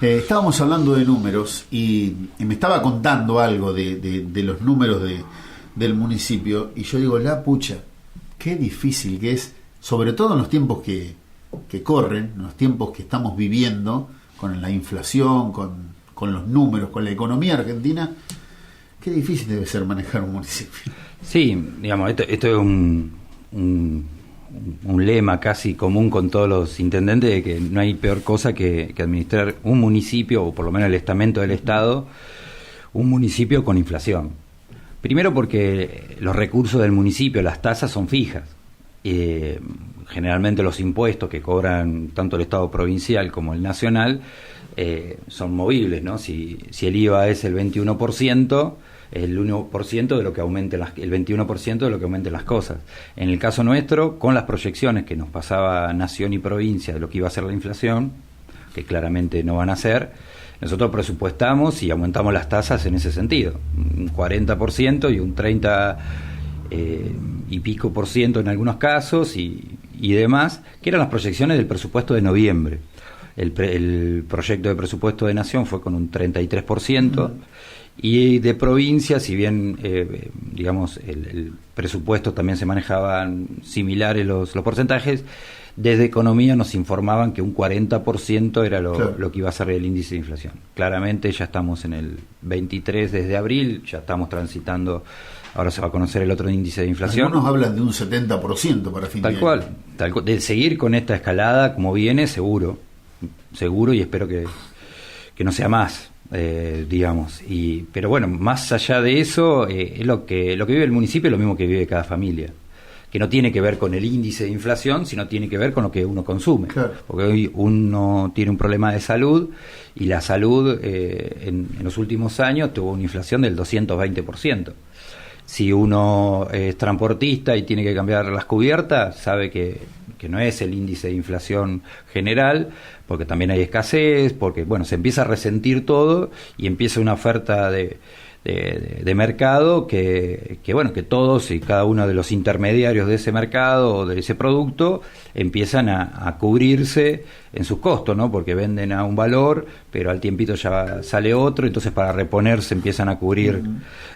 Estábamos hablando de números y me estaba contando algo de los números del municipio, y yo digo, la pucha, qué difícil que es, sobre todo en los tiempos que corren, en los tiempos que estamos viviendo, con la inflación, con los números, con la economía argentina. Qué difícil debe ser manejar un municipio. Sí, digamos, esto es un lema casi común con todos los intendentes, de que no hay peor cosa que administrar un municipio, o por lo menos el estamento del Estado, un municipio con inflación. Primero porque los recursos del municipio, las tasas son fijas. Generalmente los impuestos que cobran tanto el Estado provincial como el nacional son movibles, ¿no? Si el IVA es el 21%, el 1% de lo que aumente el 21% de lo que aumenten las cosas. En el caso nuestro, con las proyecciones que nos pasaba nación y provincia de lo que iba a ser la inflación, que claramente no van a ser, nosotros presupuestamos y aumentamos las tasas en ese sentido, un 40% y un 30 y pico por ciento en algunos casos y demás, que eran las proyecciones del presupuesto de noviembre. El proyecto de presupuesto de nación fue con un 33%. Y de provincia, si bien digamos el presupuesto también se manejaban similares los porcentajes, desde economía nos informaban que un 40% era lo que iba a ser el índice de inflación. Claramente ya estamos en el 23 desde abril, ya estamos transitando, ahora se va a conocer el otro índice de inflación. Algunos hablan de un 70% para fin de año. Tal cual, de seguir con esta escalada como viene, seguro, y espero que no sea más. Digamos, pero bueno, más allá de eso, es lo que vive el municipio, es lo mismo que vive cada familia, que no tiene que ver con el índice de inflación, sino tiene que ver con lo que uno consume. Claro. Porque hoy uno tiene un problema de salud, y la salud en los últimos años tuvo una inflación del 220%. Si uno es transportista y tiene que cambiar las cubiertas, sabe que no es el índice de inflación general, porque también hay escasez, porque bueno, se empieza a resentir todo y empieza una oferta de mercado que bueno, que todos y cada uno de los intermediarios de ese mercado o de ese producto empiezan a cubrirse en sus costos, ¿no? Porque venden a un valor, pero al tiempito ya sale otro, entonces para reponerse empiezan a cubrir,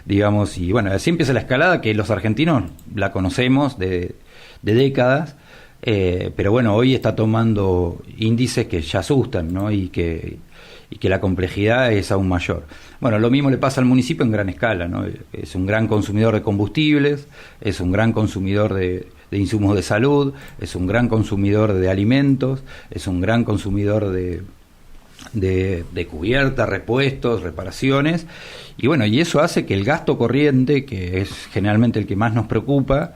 digamos, y bueno, así empieza la escalada que los argentinos la conocemos de décadas. Pero bueno, hoy está tomando índices que ya asustan, ¿no? Y que la complejidad es aún mayor. Bueno, lo mismo le pasa al municipio en gran escala, ¿no? Es un gran consumidor de combustibles, es un gran consumidor de insumos de salud, es un gran consumidor de alimentos, es un gran consumidor de cubiertas, repuestos, reparaciones, y bueno, y eso hace que el gasto corriente, que es generalmente el que más nos preocupa,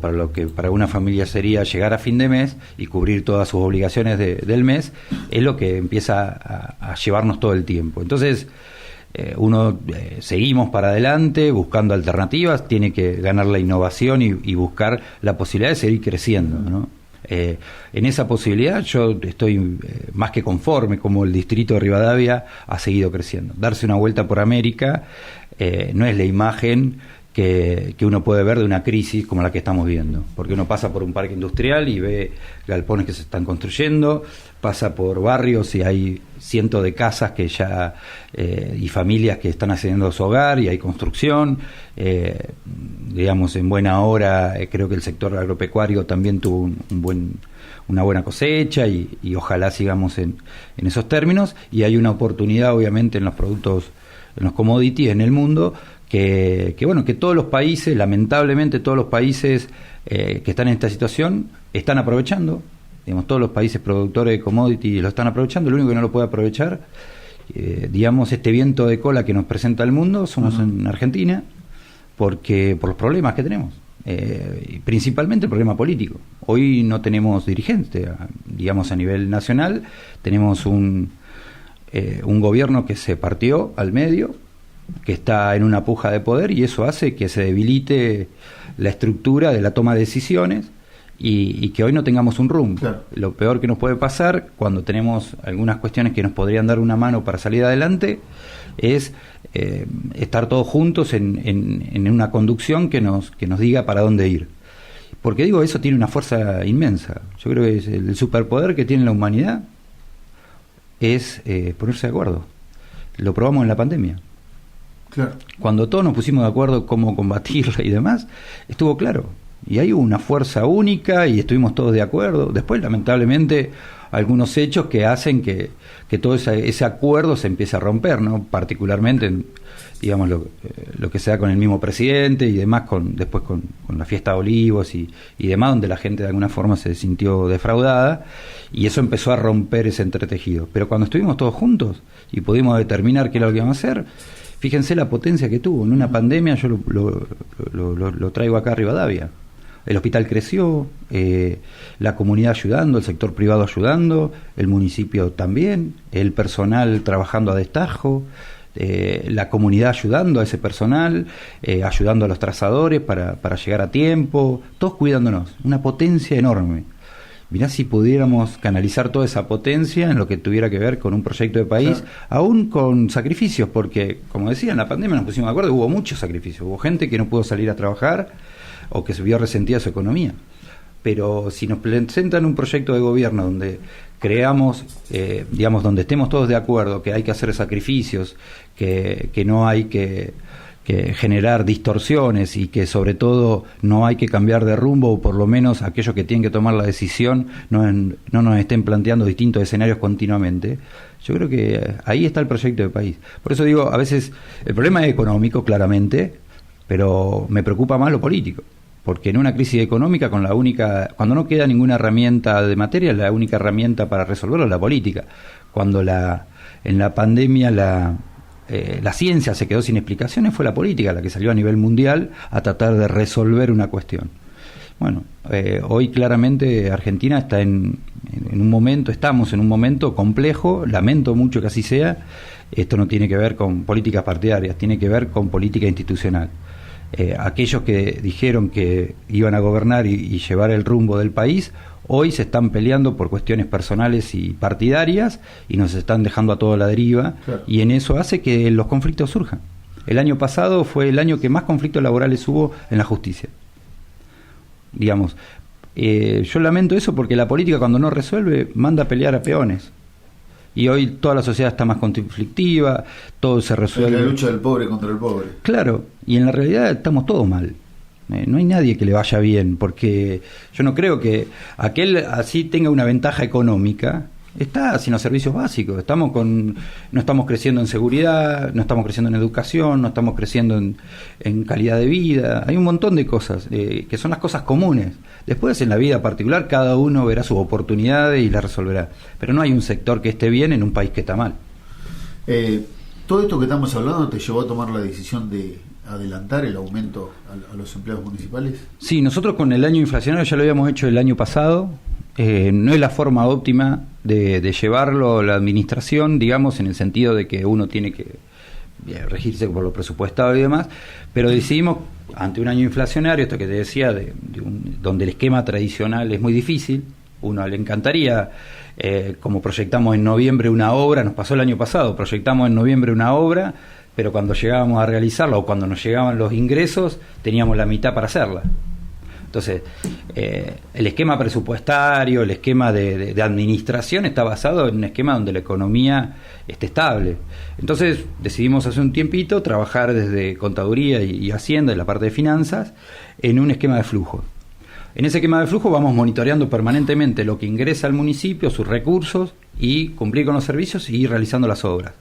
para lo que para una familia sería llegar a fin de mes y cubrir todas sus obligaciones del mes, es lo que empieza a llevarnos todo el tiempo. Entonces seguimos para adelante buscando alternativas, tiene que ganar la innovación y buscar la posibilidad de seguir creciendo, ¿no? En esa posibilidad yo estoy más que conforme como el distrito de Rivadavia ha seguido creciendo. Darse una vuelta por América no es la imagen que uno puede ver de una crisis como la que estamos viendo, porque uno pasa por un parque industrial y ve galpones que se están construyendo, pasa por barrios y hay cientos de casas que ya y familias que están accediendo a su hogar y hay construcción, digamos en buena hora. Creo que el sector agropecuario también tuvo una buena cosecha y ojalá sigamos en esos términos, y hay una oportunidad obviamente en los productos, en los commodities en el mundo, que bueno, que todos los países, lamentablemente todos los países que están en esta situación están aprovechando, digamos, todos los países productores de commodities lo están aprovechando. Lo único que no lo puede aprovechar, digamos, este viento de cola que nos presenta el mundo somos en Argentina, porque por los problemas que tenemos, principalmente el problema político. Hoy no tenemos dirigente, digamos, a nivel nacional tenemos un gobierno que se partió al medio, que está en una puja de poder, y eso hace que se debilite la estructura de la toma de decisiones y que hoy no tengamos un rumbo. Claro. Lo peor que nos puede pasar cuando tenemos algunas cuestiones que nos podrían dar una mano para salir adelante es estar todos juntos en una conducción que nos diga para dónde ir. Porque digo, eso tiene una fuerza inmensa. Yo creo que es el superpoder que tiene la humanidad. es ponerse de acuerdo. Lo probamos en la pandemia. Claro. Cuando todos nos pusimos de acuerdo cómo combatirla y demás, estuvo claro. Y hay una fuerza única y estuvimos todos de acuerdo. Después, lamentablemente, algunos hechos que hacen que todo ese acuerdo se empiece a romper, ¿no? Particularmente, digamos, lo que se da con el mismo presidente y demás, después con la fiesta de Olivos y demás, donde la gente de alguna forma se sintió defraudada, y eso empezó a romper ese entretejido. Pero cuando estuvimos todos juntos y pudimos determinar qué era lo que íbamos a hacer, fíjense la potencia que tuvo. En una pandemia, yo lo traigo acá a Rivadavia. El hospital creció, la comunidad ayudando, el sector privado ayudando, el municipio también, el personal trabajando a destajo, la comunidad ayudando a ese personal, ayudando a los trazadores para llegar a tiempo, todos cuidándonos, una potencia enorme. Mirá si pudiéramos canalizar toda esa potencia en lo que tuviera que ver con un proyecto de país, claro, aún con sacrificios, porque, como decía, en la pandemia nos pusimos de acuerdo, hubo muchos sacrificios, hubo gente que no pudo salir a trabajar o que se vio resentida su economía. Pero si nos presentan un proyecto de gobierno donde creamos, digamos, donde estemos todos de acuerdo que hay que hacer sacrificios, que no hay que generar distorsiones y que sobre todo no hay que cambiar de rumbo, o por lo menos aquellos que tienen que tomar la decisión no nos estén planteando distintos escenarios continuamente, yo creo que ahí está el proyecto de país. Por eso digo, a veces el problema es económico, claramente, pero me preocupa más lo político, porque en una crisis económica, cuando no queda ninguna herramienta de materia, la única herramienta para resolverlo es la política. Cuando en la pandemia la ciencia se quedó sin explicaciones, fue la política la que salió a nivel mundial a tratar de resolver una cuestión. Bueno, hoy claramente Argentina está estamos en un momento complejo, lamento mucho que así sea. Esto no tiene que ver con políticas partidarias, tiene que ver con política institucional. Aquellos que dijeron que iban a gobernar y llevar el rumbo del país, hoy se están peleando por cuestiones personales y partidarias y nos están dejando a toda la deriva, claro, y en eso hace que los conflictos surjan. El año pasado fue el año que más conflictos laborales hubo en la justicia. Digamos, yo lamento eso porque la política, cuando no resuelve, manda a pelear a peones. Y hoy toda la sociedad está más conflictiva, todo se resuelve. Es la lucha del pobre contra el pobre. Claro, y en la realidad estamos todos mal. No hay nadie que le vaya bien, porque yo no creo que aquel así tenga una ventaja económica. Está sin los servicios básicos. No estamos creciendo en seguridad, no estamos creciendo en educación, no estamos creciendo en calidad de vida. Hay un montón de cosas que son las cosas comunes. Después, en la vida particular, cada uno verá sus oportunidades y las resolverá. Pero no hay un sector que esté bien en un país que está mal. Todo esto que estamos hablando te llevó a tomar la decisión de adelantar el aumento a los empleados municipales. Sí, nosotros con el año inflacionario ya lo habíamos hecho el año pasado. No es la forma óptima de llevarlo a la administración, digamos, en el sentido de que uno tiene que regirse por lo presupuestado y demás, pero decidimos, ante un año inflacionario, esto que te decía, donde el esquema tradicional es muy difícil, uno le encantaría, como proyectamos en noviembre una obra, nos pasó el año pasado, proyectamos en noviembre una obra, pero cuando llegábamos a realizarla o cuando nos llegaban los ingresos, teníamos la mitad para hacerla. Entonces, el esquema presupuestario, el esquema de administración está basado en un esquema donde la economía esté estable. Entonces, decidimos hace un tiempito trabajar desde contaduría y Hacienda, en la parte de finanzas, en un esquema de flujo. En ese esquema de flujo vamos monitoreando permanentemente lo que ingresa al municipio, sus recursos, y cumplir con los servicios y ir realizando las obras.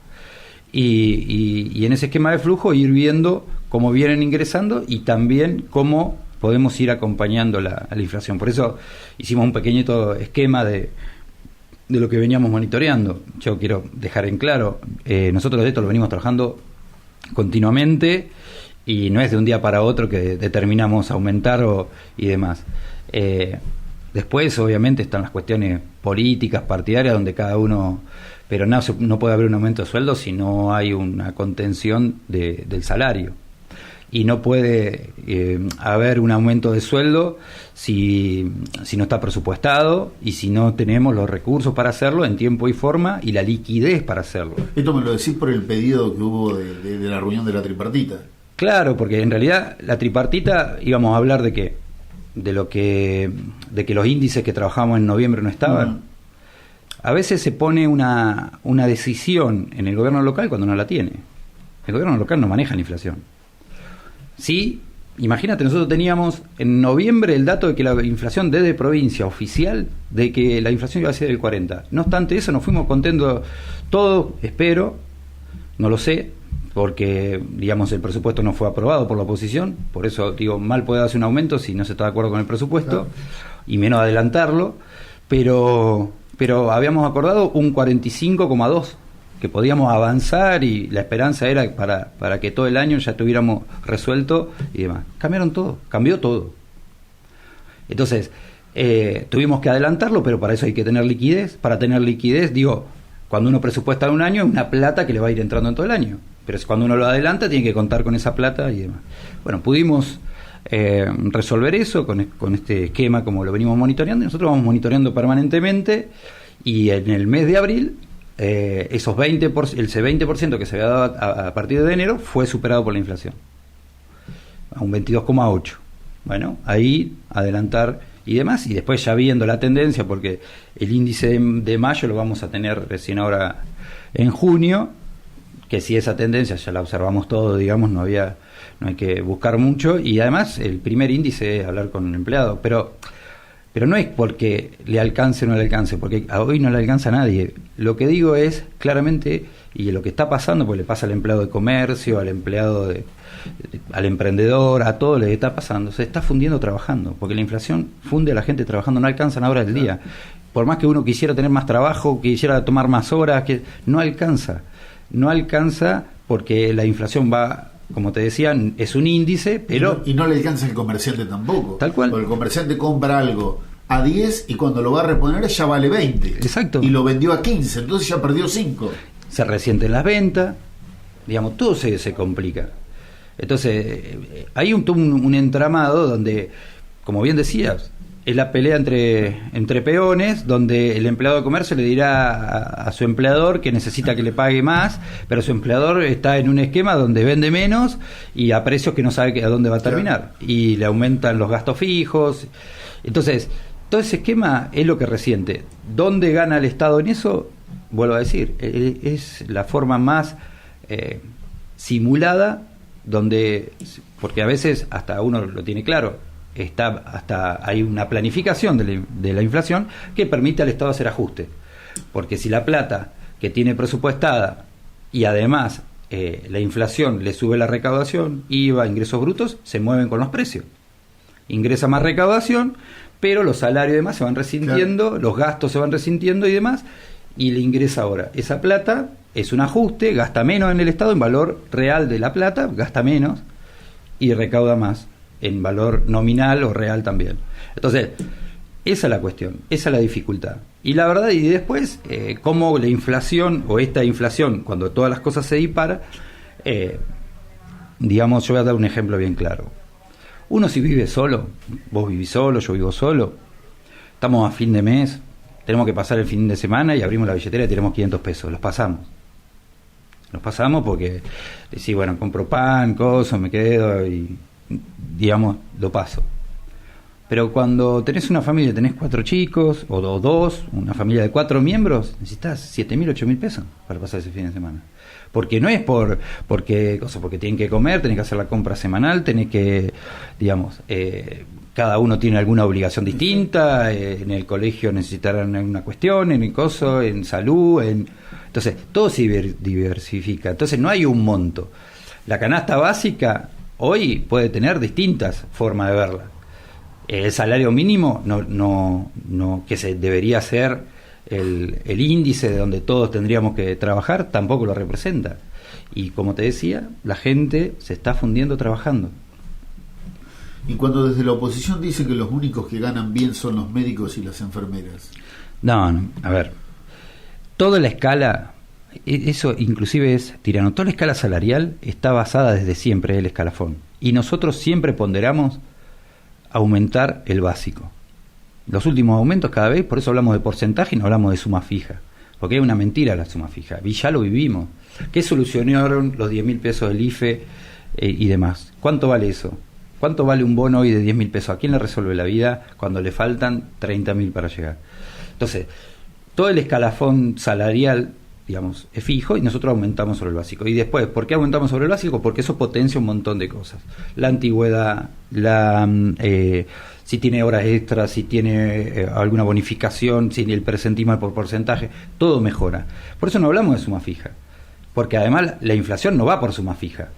Y en ese esquema de flujo ir viendo cómo vienen ingresando y también cómo podemos ir acompañando a la inflación. Por eso hicimos un pequeñito esquema de lo que veníamos monitoreando. Yo quiero dejar en claro, nosotros de esto lo venimos trabajando continuamente y no es de un día para otro que determinamos aumentar y demás. Después, obviamente, están las cuestiones políticas, partidarias, donde cada uno... Pero no puede haber un aumento de sueldo si no hay una contención del salario. Y no puede haber un aumento de sueldo si no está presupuestado y si no tenemos los recursos para hacerlo en tiempo y forma y la liquidez para hacerlo. Esto me lo decís por el pedido que hubo de la reunión de la tripartita. Claro, porque en realidad la tripartita íbamos a hablar de que los índices que trabajamos en noviembre no estaban. a veces se pone una decisión en el gobierno local cuando no la tiene. El gobierno local no maneja la inflación. Sí, imagínate, nosotros teníamos en noviembre el dato de que la inflación desde provincia oficial, de que la inflación iba a ser del 40. No obstante eso, nos fuimos contentos todos, espero, no lo sé, porque, digamos, el presupuesto no fue aprobado por la oposición, por eso, digo, mal puede darse un aumento si no se está de acuerdo con el presupuesto, y menos adelantarlo, pero habíamos acordado un 45,2, que podíamos avanzar y la esperanza era para que todo el año ya tuviéramos resuelto y demás. Cambió todo. Entonces, tuvimos que adelantarlo, pero para eso hay que tener liquidez. Para tener liquidez, digo, cuando uno presupuesta un año, es una plata que le va a ir entrando en todo el año. Pero cuando uno lo adelanta, tiene que contar con esa plata y demás. Bueno, pudimos resolver eso con este esquema, como lo venimos monitoreando. Nosotros vamos monitoreando permanentemente y en el mes de abril, esos 20%, el 20% que se había dado a partir de enero fue superado por la inflación, a un 22,8. Bueno, ahí adelantar y demás, y después ya viendo la tendencia, porque el índice de mayo lo vamos a tener recién ahora en junio, que si esa tendencia ya la observamos todo, digamos, no hay que buscar mucho, y además el primer índice es hablar con el empleado, pero no es porque le alcance o no le alcance, porque a hoy no le alcanza a nadie. Lo que digo es claramente, y lo que está pasando, porque le pasa al empleado de comercio, al empleado al emprendedor, a todo le está pasando, se está fundiendo trabajando, porque la inflación funde a la gente trabajando, no alcanzan horas del día. Por más que uno quisiera tener más trabajo, quisiera tomar más horas, que no alcanza porque la inflación va, como te decía, es un índice, pero... Y no le alcanza el comerciante tampoco. Tal cual. Porque el comerciante compra algo a 10 y cuando lo va a reponer ya vale 20. Exacto. Y lo vendió a 15, entonces ya perdió 5. Se resienten las ventas, digamos, todo se complica. Entonces, hay un entramado donde, como bien decías, es la pelea entre peones, donde el empleado de comercio le dirá a su empleador que necesita que le pague más, pero su empleador está en un esquema donde vende menos y a precios que no sabe a dónde va a terminar. Y le aumentan los gastos fijos. Entonces, todo ese esquema es lo que resiente. ¿Dónde gana el Estado en eso? Vuelvo a decir, es la forma más simulada, porque a veces hasta uno lo tiene claro, hay una planificación de la inflación que permite al Estado hacer ajustes, porque si la plata que tiene presupuestada y además la inflación le sube la recaudación, IVA, ingresos brutos, se mueven con los precios, ingresa más recaudación, pero los salarios y demás se van resintiendo, los gastos se van resintiendo y demás, y le ingresa ahora esa plata, es un ajuste, gasta menos en el Estado en valor real de la plata, gasta menos y recauda más en valor nominal o real también. Entonces, esa es la cuestión, esa es la dificultad. Y la verdad, y después, cómo la inflación, o esta inflación, cuando todas las cosas se disparan, digamos, yo voy a dar un ejemplo bien claro. Uno si vive solo, vos vivís solo, yo vivo solo, estamos a fin de mes, tenemos que pasar el fin de semana y abrimos la billetera y tenemos 500 pesos, los pasamos porque decís, bueno, compro pan, cosas, me quedo y, digamos, lo paso. Pero cuando tenés una familia, tenés 4 chicos o 2, una familia de 4 miembros, necesitas 7.000, 8.000 pesos para pasar ese fin de semana. Porque no es porque tienen que comer, tenés que hacer la compra semanal, tenés que, digamos, cada uno tiene alguna obligación distinta, en el colegio necesitarán una cuestión, en el coso, en salud, entonces todo se diversifica, entonces no hay un monto. La canasta básica hoy puede tener distintas formas de verla. El salario mínimo no que se debería ser el índice de donde todos tendríamos que trabajar, tampoco lo representa. Y como te decía, la gente se está fundiendo trabajando. Y cuando desde la oposición dice que los únicos que ganan bien son los médicos y las enfermeras. No, a ver, toda la escala, eso inclusive es tirano, toda la escala salarial está basada desde siempre en el escalafón. Y nosotros siempre ponderamos aumentar el básico. Los últimos aumentos cada vez, por eso hablamos de porcentaje y no hablamos de suma fija, porque es una mentira la suma fija, y ya lo vivimos. ¿Qué solucionaron los 10.000 pesos del IFE y demás? ¿Cuánto vale eso? ¿Cuánto vale un bono hoy de 10.000 pesos? ¿A quién le resuelve la vida cuando le faltan 30.000 para llegar? Entonces, todo el escalafón salarial, digamos, es fijo y nosotros aumentamos sobre el básico. Y después, ¿por qué aumentamos sobre el básico? Porque eso potencia un montón de cosas. La antigüedad, si tiene horas extras, si tiene alguna bonificación, si el presentismo por porcentaje, todo mejora. Por eso no hablamos de suma fija, porque además la inflación no va por suma fija.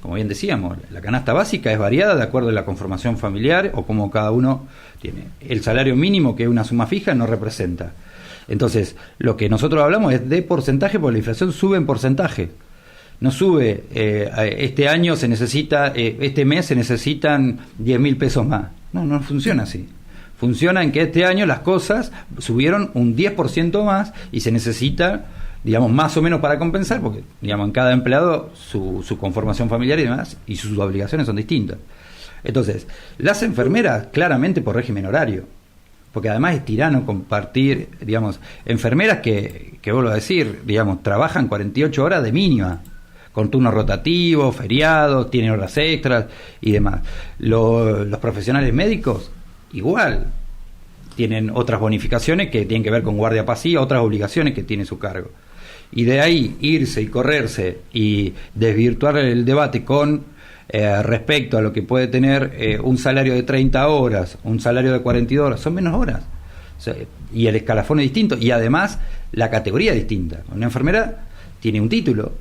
Como bien decíamos, la canasta básica es variada de acuerdo a la conformación familiar o como cada uno tiene. El salario mínimo, que es una suma fija, no representa. Entonces, lo que nosotros hablamos es de porcentaje, porque la inflación sube en porcentaje. No sube, este año se necesita, este mes se necesitan 10.000 pesos más. No funciona así. Funciona en que este año las cosas subieron un 10% más y se necesita, digamos, más o menos para compensar, porque, digamos, en cada empleado su conformación familiar y demás, y sus obligaciones son distintas. Entonces, las enfermeras, claramente por régimen horario, porque además es tirano compartir, digamos, enfermeras que vuelvo a decir, digamos, trabajan 48 horas de mínima, con turnos rotativos, feriados, tienen horas extras y demás. Los profesionales médicos, igual, tienen otras bonificaciones que tienen que ver con guardia pasiva, otras obligaciones que tiene su cargo. Y de ahí irse y correrse y desvirtuar el debate con respecto a lo que puede tener un salario de 30 horas, un salario de 42 horas, son menos horas. O sea, y el escalafón es distinto, y además la categoría es distinta. Una enfermera tiene un título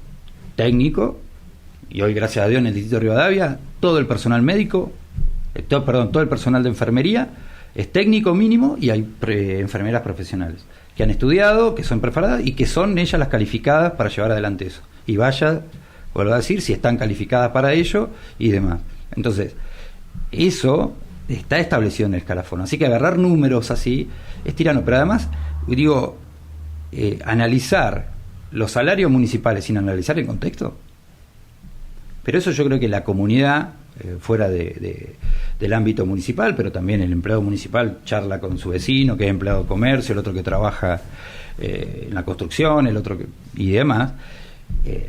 técnico, y hoy, gracias a Dios, en el Distrito de Rivadavia, todo el personal médico, todo el personal de enfermería es técnico mínimo, y hay enfermeras profesionales que han estudiado, que son preparadas y que son ellas las calificadas para llevar adelante eso. Y vaya, vuelvo a decir, si están calificadas para ello y demás. Entonces, eso está establecido en el escalafón. Así que agarrar números así es tirano. Pero además, digo, analizar los salarios municipales sin analizar el contexto. Pero eso yo creo que la comunidad, fuera del ámbito municipal, pero también el empleado municipal charla con su vecino, que es empleado de comercio, el otro que trabaja en la construcción, el otro y demás,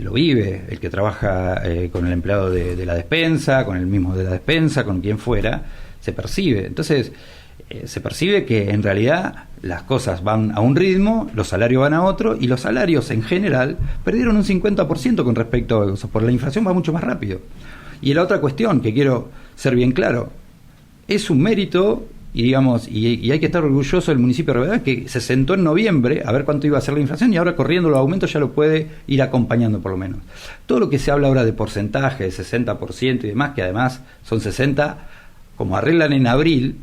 lo vive, el que trabaja con el empleado de la despensa, con el mismo de la despensa, con quien fuera, se percibe. Entonces, se percibe que en realidad las cosas van a un ritmo, los salarios van a otro, y los salarios en general perdieron un 50% con respecto a eso, por la inflación va mucho más rápido. Y la otra cuestión que quiero ser bien claro, es un mérito, y digamos, y hay que estar orgulloso del municipio de Rivadavia, que se sentó en noviembre a ver cuánto iba a ser la inflación, y ahora corriendo los aumentos ya lo puede ir acompañando por lo menos. Todo lo que se habla ahora de porcentaje, de 60% y demás, que además son 60, como arreglan en abril,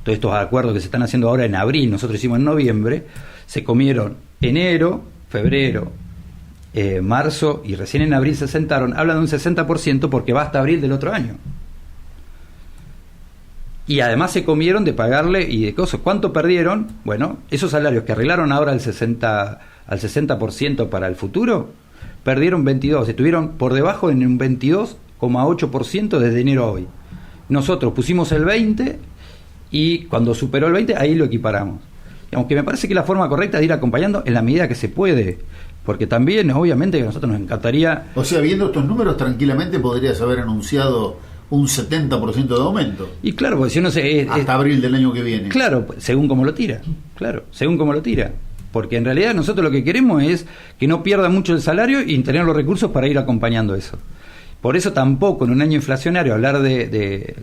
todos estos acuerdos que se están haciendo ahora en abril, nosotros hicimos en noviembre, se comieron enero, febrero, marzo, y recién en abril se sentaron, hablan de un 60% porque va hasta abril del otro año. Y además se comieron de pagarle y de cosas. ¿Cuánto perdieron? Bueno, esos salarios que arreglaron ahora al 60% para el futuro, perdieron 22, estuvieron por debajo en un 22,8% desde enero a hoy. Nosotros pusimos el 20 y cuando superó el 20, ahí lo equiparamos. Aunque me parece que la forma correcta es ir acompañando en la medida que se puede, porque también, obviamente, que a nosotros nos encantaría... O sea, viendo estos números, tranquilamente podrías haber anunciado un 70% de aumento. Y claro, porque si uno hasta abril del año que viene. Claro, según como lo tira. Claro, según como lo tira. Porque en realidad nosotros lo que queremos es que no pierda mucho el salario y tener los recursos para ir acompañando eso. Por eso tampoco en un año inflacionario hablar de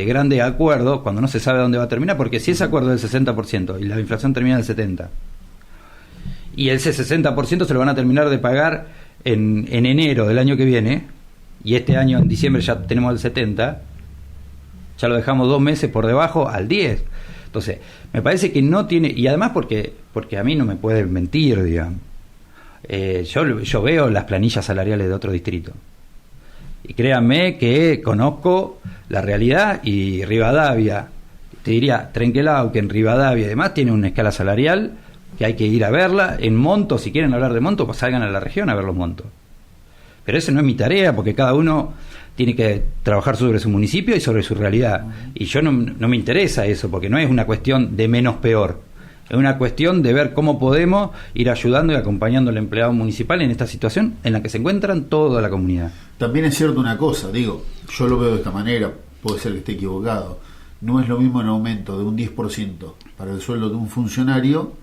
grandes acuerdos cuando no se sabe dónde va a terminar, porque si ese acuerdo es del 60% y la inflación termina del 70%, y ese 60% se lo van a terminar de pagar en enero del año que viene, y este año en diciembre ya tenemos el 70%, ya lo dejamos 2 meses por debajo al 10%. Entonces, me parece que no tiene, y además porque a mí no me pueden mentir, digamos. Yo veo las planillas salariales de otro distrito. Y créanme que conozco la realidad, y Rivadavia, te diría, Trenquelau, que en Rivadavia además tiene una escala salarial que hay que ir a verla, en montos. Si quieren hablar de montos, pues salgan a la región a ver los montos. Pero eso no es mi tarea, porque cada uno tiene que trabajar sobre su municipio y sobre su realidad. Y yo no me interesa eso, porque no es una cuestión de menos peor. Es una cuestión de ver cómo podemos ir ayudando y acompañando al empleado municipal en esta situación en la que se encuentran toda la comunidad. También es cierto una cosa, digo, yo lo veo de esta manera, puede ser que esté equivocado. no es lo mismo un aumento de un 10% para el sueldo de un funcionario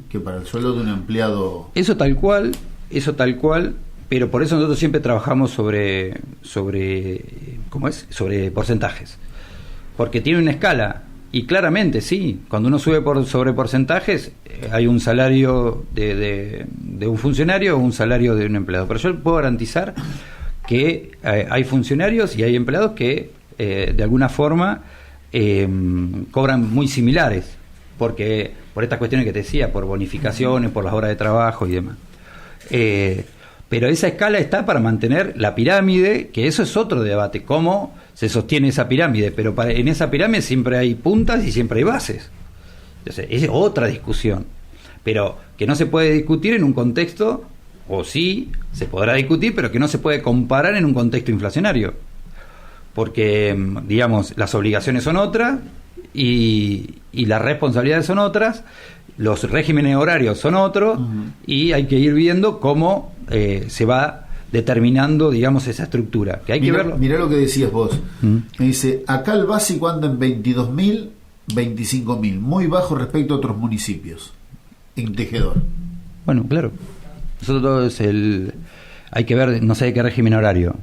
que para el sueldo de un empleado. Eso tal cual, pero por eso nosotros siempre trabajamos sobre ¿cómo es? Sobre porcentajes. Porque tiene una escala, y claramente sí, cuando uno sube sobre porcentajes, hay un salario de un funcionario o un salario de un empleado. Pero yo puedo garantizar que hay funcionarios y hay empleados que de alguna forma cobran muy similares, porque por estas cuestiones que te decía, por bonificaciones, por las horas de trabajo y demás. Pero esa escala está para mantener la pirámide, que eso es otro debate, cómo se sostiene esa pirámide, pero en esa pirámide siempre hay puntas y siempre hay bases. Entonces, es otra discusión, pero que no se puede discutir en un contexto, o sí, se podrá discutir, pero que no se puede comparar en un contexto inflacionario, porque, digamos, las obligaciones son otras y las responsabilidades son otras, los regímenes horarios son otros, y hay que ir viendo cómo se va determinando, digamos, esa estructura, que hay que verlo. Mirá lo que decías vos. Me dice, acá el básico anda en 22.000, 25.000, muy bajo respecto a otros municipios, en Tejedor. Bueno, claro. Nosotros hay que ver, no sé de qué régimen horario,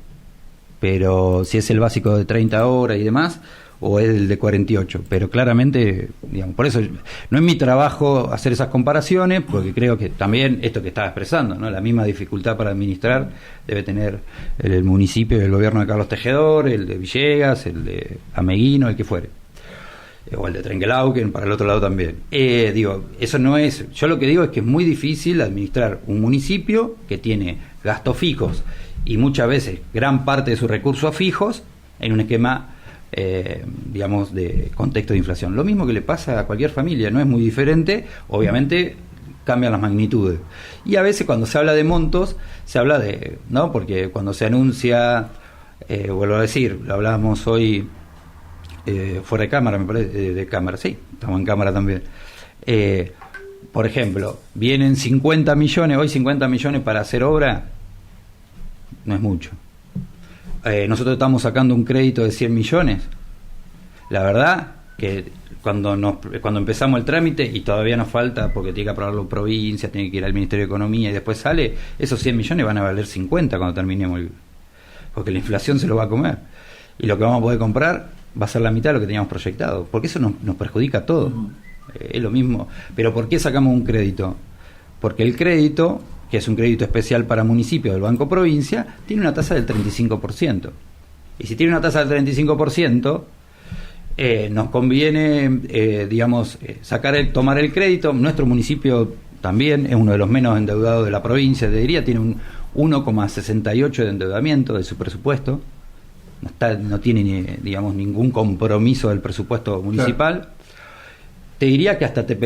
pero si es el básico de 30 horas y demás, o es el de 48, pero claramente, digamos, por eso no es mi trabajo hacer esas comparaciones, porque creo que también esto que estaba expresando, ¿no? La misma dificultad para administrar debe tener el municipio, el gobierno de Carlos Tejedor, el de Villegas, el de Ameguino, el que fuere, o el de Trenquelauquen, para el otro lado también. Digo, eso no es, yo lo que digo es que es muy difícil administrar un municipio que tiene gastos fijos y muchas veces gran parte de sus recursos fijos en un esquema digamos, de contexto de inflación. Lo mismo que le pasa a cualquier familia, no es muy diferente, obviamente cambian las magnitudes. Y a veces cuando se habla de montos, se habla de, ¿no? Porque cuando se anuncia, vuelvo a decir, lo hablábamos hoy fuera de cámara, me parece, de cámara, sí, estamos en cámara también. Por ejemplo, vienen 50 millones, hoy 50 millones para hacer obra, no es mucho. Nosotros estamos sacando un crédito de 100 millones. La verdad que cuando empezamos el trámite, y todavía nos falta porque tiene que aprobarlo provincia, tiene que ir al Ministerio de Economía y después sale, esos 100 millones van a valer 50 cuando terminemos, porque la inflación se lo va a comer. Y lo que vamos a poder comprar va a ser la mitad de lo que teníamos proyectado, porque eso nos perjudica a todos. Es lo mismo. Pero ¿por qué sacamos un crédito? Porque el crédito, que es un crédito especial para municipios del Banco Provincia, tiene una tasa del 35%. Y si tiene una tasa del 35%, nos conviene, digamos, tomar el crédito. Nuestro municipio también es uno de los menos endeudados de la provincia, te diría, tiene un 1,68 de endeudamiento de su presupuesto. No tiene, digamos, ningún compromiso del presupuesto municipal. Claro. Te diría que hasta te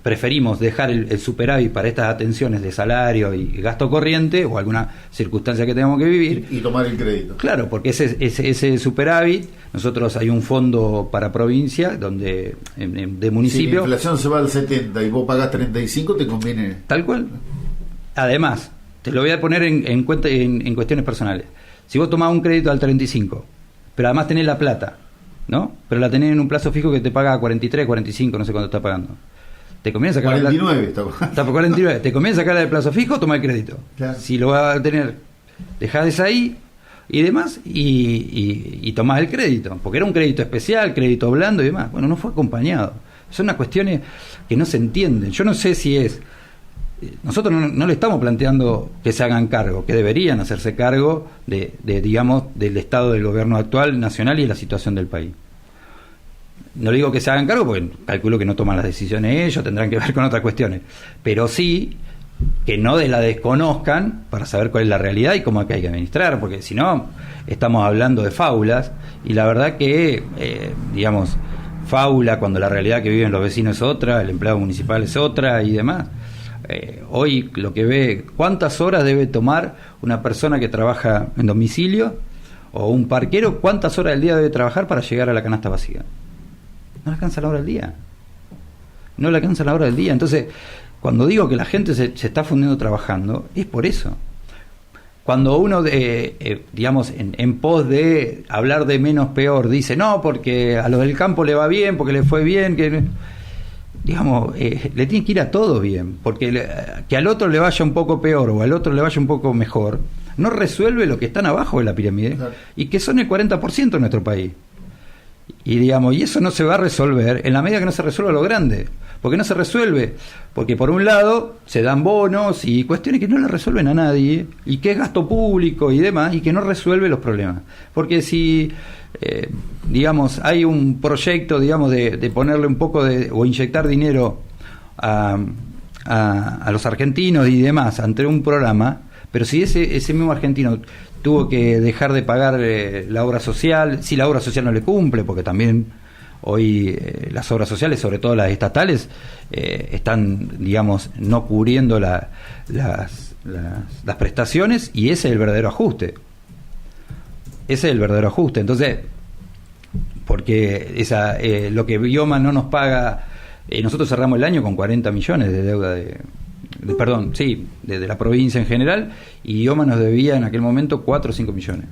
preferimos dejar el superávit para estas atenciones de salario y gasto corriente o alguna circunstancia que tengamos que vivir. Y tomar el crédito. Claro, porque ese superávit, nosotros hay un fondo para provincia, donde de municipio. Si la inflación se va al 70 y vos pagás 35, te conviene. Tal cual. Además, te lo voy a poner en cuestiones personales. Si vos tomás un crédito al 35, pero además tenés la plata, ¿no? Pero la tenés en un plazo fijo que te paga 43, 45, no sé cuánto está pagando. Te conviene sacar 49 está por 49. Te conviene sacarla del plazo fijo, toma el crédito. Claro. Si lo vas a tener, dejás ahí y demás y tomás el crédito, porque era un crédito especial, crédito blando y demás. Bueno, no fue acompañado. Son unas cuestiones que no se entienden. Yo no sé si es. Nosotros no le estamos planteando que se hagan cargo, que deberían hacerse cargo digamos, del estado del gobierno actual nacional y de la situación del país. No le digo que se hagan cargo porque calculo que no toman las decisiones ellos, tendrán que ver con otras cuestiones, pero sí que no la desconozcan para saber cuál es la realidad y cómo es que hay que administrar, porque si no estamos hablando de fábulas, y la verdad que digamos, fábula cuando la realidad que viven los vecinos es otra, el empleado municipal es otra y demás. Hoy lo que ve, ¿cuántas horas debe tomar una persona que trabaja en domicilio o un parquero? ¿Cuántas horas del día debe trabajar para llegar a la canasta vacía? No le alcanza la hora del día. No le alcanza la hora del día. Entonces, cuando digo que la gente se está fundiendo trabajando, es por eso. cuando uno, digamos, en pos de hablar de menos peor, dice, no, porque a los del campo le va bien, porque le fue bien, que digamos, le tiene que ir a todos bien, porque que al otro le vaya un poco peor o al otro le vaya un poco mejor, no resuelve lo que están abajo de la pirámide, claro, y que son el 40% de nuestro país. Y digamos, y eso no se va a resolver en la medida que no se resuelva lo grande. Porque no se resuelve, porque por un lado se dan bonos y cuestiones que no le resuelven a nadie, y que es gasto público y demás, y que no resuelve los problemas. Porque si, digamos, hay un proyecto, digamos, de ponerle un poco o inyectar dinero a los argentinos y demás ante un programa, pero si ese mismo argentino tuvo que dejar de pagar la obra social, si la obra social no le cumple, porque también hoy las obras sociales, sobre todo las estatales, están, digamos, no cubriendo las prestaciones, y ese es el verdadero ajuste. Ese es el verdadero ajuste. Entonces, porque lo que Bioma no nos paga, nosotros cerramos el año con 40 millones de deuda de la provincia en general, y Bioma nos debía en aquel momento 4 o 5 millones,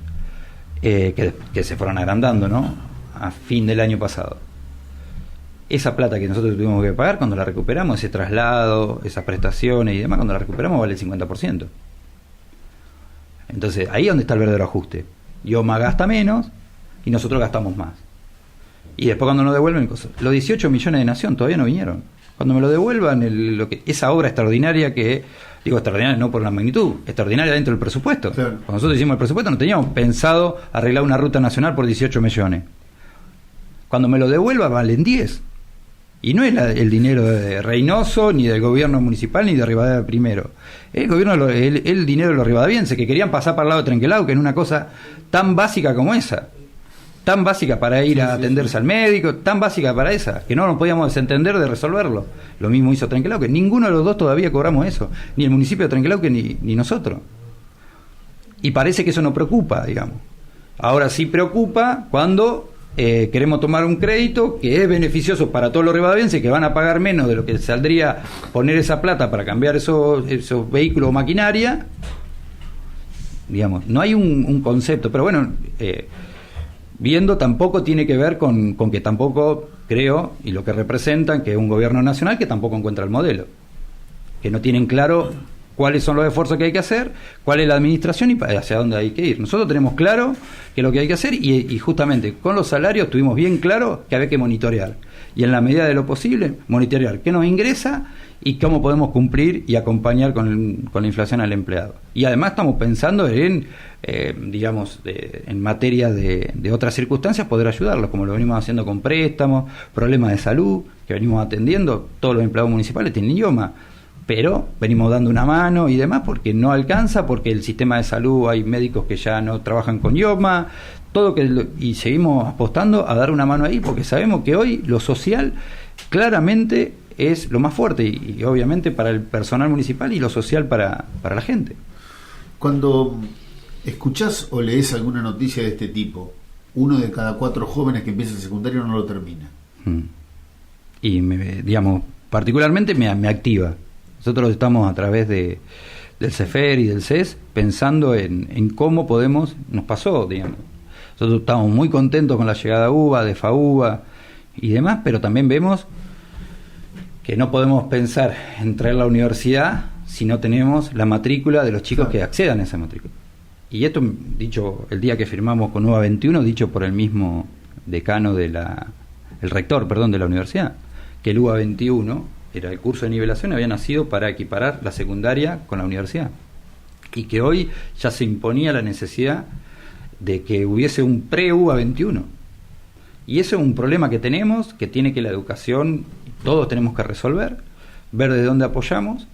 que se fueron agrandando, ¿no?, a fin del año pasado. Esa plata que nosotros tuvimos que pagar, cuando la recuperamos, ese traslado, esas prestaciones y demás, cuando la recuperamos vale el 50%. Entonces, ahí es donde está el verdadero ajuste. Bioma gasta menos y nosotros gastamos más. Y después cuando nos devuelven los 18 millones de Nación todavía no vinieron. Cuando me lo devuelvan, esa obra extraordinaria que, digo extraordinaria no por la magnitud, extraordinaria dentro del presupuesto. Claro. Cuando nosotros hicimos el presupuesto no teníamos pensado arreglar una ruta nacional por 18 millones. Cuando me lo devuelva valen 10. Y no es el dinero de Reynoso, ni del gobierno municipal, ni de Rivadavia primero. El dinero de los rivadavienses, que querían pasar para el lado de Trenquelao, que en una cosa tan básica como esa, tan básica para ir a atenderse al médico, tan básica para esa, que no nos podíamos desentender de resolverlo. Lo mismo hizo Trenquelao, que ninguno de los dos todavía cobramos eso, ni el municipio de Trenquelao ni nosotros. Y parece que eso no preocupa, digamos. Ahora sí preocupa cuando queremos tomar un crédito que es beneficioso para todos los rivadavienses, que van a pagar menos de lo que saldría poner esa plata para cambiar esos vehículos o maquinaria. Digamos, no hay un concepto, pero bueno, viendo tampoco tiene que ver con que tampoco creo, y lo que representan, que es un gobierno nacional que tampoco encuentra el modelo, que no tienen claro cuáles son los esfuerzos que hay que hacer, cuál es la administración y hacia dónde hay que ir. Nosotros tenemos claro qué es lo que hay que hacer, y justamente con los salarios tuvimos bien claro que había que monitorear, y en la medida de lo posible monitorear qué nos ingresa y cómo podemos cumplir y acompañar con la inflación al empleado. Y además estamos pensando en materia de otras circunstancias, poder ayudarlos, como lo venimos haciendo con préstamos, problemas de salud que venimos atendiendo. Todos los empleados municipales tienen idioma, pero venimos dando una mano y demás, porque no alcanza, porque el sistema de salud, hay médicos que ya no trabajan con idioma, y seguimos apostando a dar una mano ahí, porque sabemos que hoy lo social claramente es lo más fuerte, y obviamente para el personal municipal, y lo social para la gente. Cuando escuchás o lees alguna noticia de este tipo, 1 de cada 4 jóvenes que empieza el secundario no lo termina. Y particularmente me activa. Nosotros estamos a través del CEFER y del CES pensando en cómo podemos, nos pasó, digamos. Nosotros estamos muy contentos con la llegada de UBA, de FAUBA y demás, pero también vemos que no podemos pensar en traer la universidad si no tenemos la matrícula de los chicos que accedan a esa matrícula. Y esto, dicho el día que firmamos con UBA 21, dicho por el mismo decano el rector de la universidad, que el UBA 21 era el curso de nivelación, había nacido para equiparar la secundaria con la universidad, y que hoy ya se imponía la necesidad de que hubiese un pre-UBA 21, y eso es un problema que tenemos, que tiene que la educación, todos tenemos que resolver, ver de dónde apoyamos.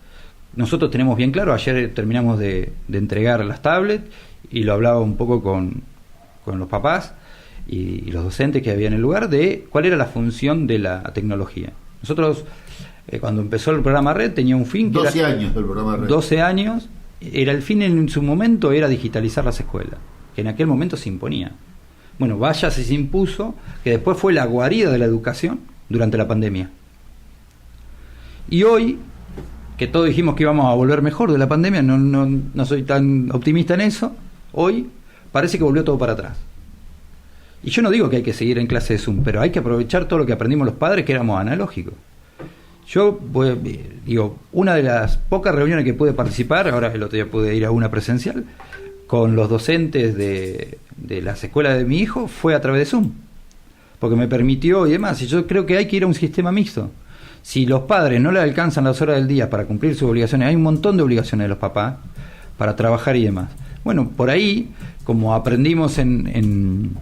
Nosotros tenemos bien claro, ayer terminamos de entregar las tablets, y lo hablaba un poco con los papás y los docentes que había en el lugar, de cuál era la función de la tecnología. Nosotros, cuando empezó el programa Red, tenía un fin que 12 años del programa Red. 12 años, era el fin en su momento, era digitalizar las escuelas, que en aquel momento se imponía. Bueno, vaya si se impuso, que después fue la guarida de la educación durante la pandemia. Y hoy que todos dijimos que íbamos a volver mejor de la pandemia, no soy tan optimista en eso, hoy parece que volvió todo para atrás. Y yo no digo que hay que seguir en clase de Zoom, pero hay que aprovechar todo lo que aprendimos los padres, que éramos analógicos. Yo digo, una de las pocas reuniones que pude participar, ahora el otro día pude ir a una presencial, con los docentes de las escuelas de mi hijo, fue a través de Zoom, porque me permitió y demás. Y yo creo que hay que ir a un sistema mixto. Si los padres no le alcanzan las horas del día para cumplir sus obligaciones, hay un montón de obligaciones de los papás para trabajar y demás. Bueno, por ahí, como aprendimos en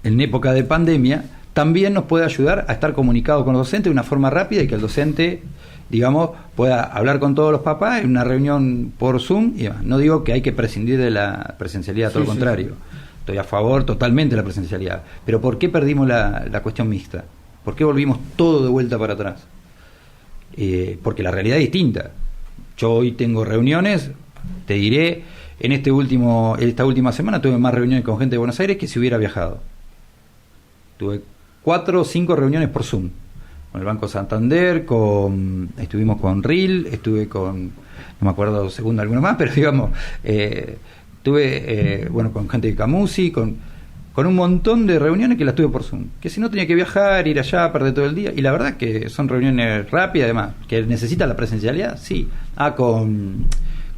época de pandemia, también nos puede ayudar a estar comunicados con los docentes de una forma rápida y que el docente, digamos, pueda hablar con todos los papás en una reunión por Zoom y demás. No digo que hay que prescindir de la presencialidad, todo lo contrario. Estoy a favor totalmente de la presencialidad. Pero ¿por qué perdimos la cuestión mixta? ¿Por qué volvimos todo de vuelta para atrás? Porque la realidad es distinta. Yo hoy tengo reuniones, te diré, esta última semana tuve más reuniones con gente de Buenos Aires que si hubiera viajado. Tuve 4 o 5 reuniones por Zoom. Con el Banco Santander, estuvimos con RIL, estuve con, no me acuerdo segundo alguno más, pero digamos, estuve con gente de Camusi, con un montón de reuniones que las tuve por Zoom, que si no tenía que viajar, ir allá, perder todo el día, y la verdad que son reuniones rápidas, además, que necesita la presencialidad, sí. Con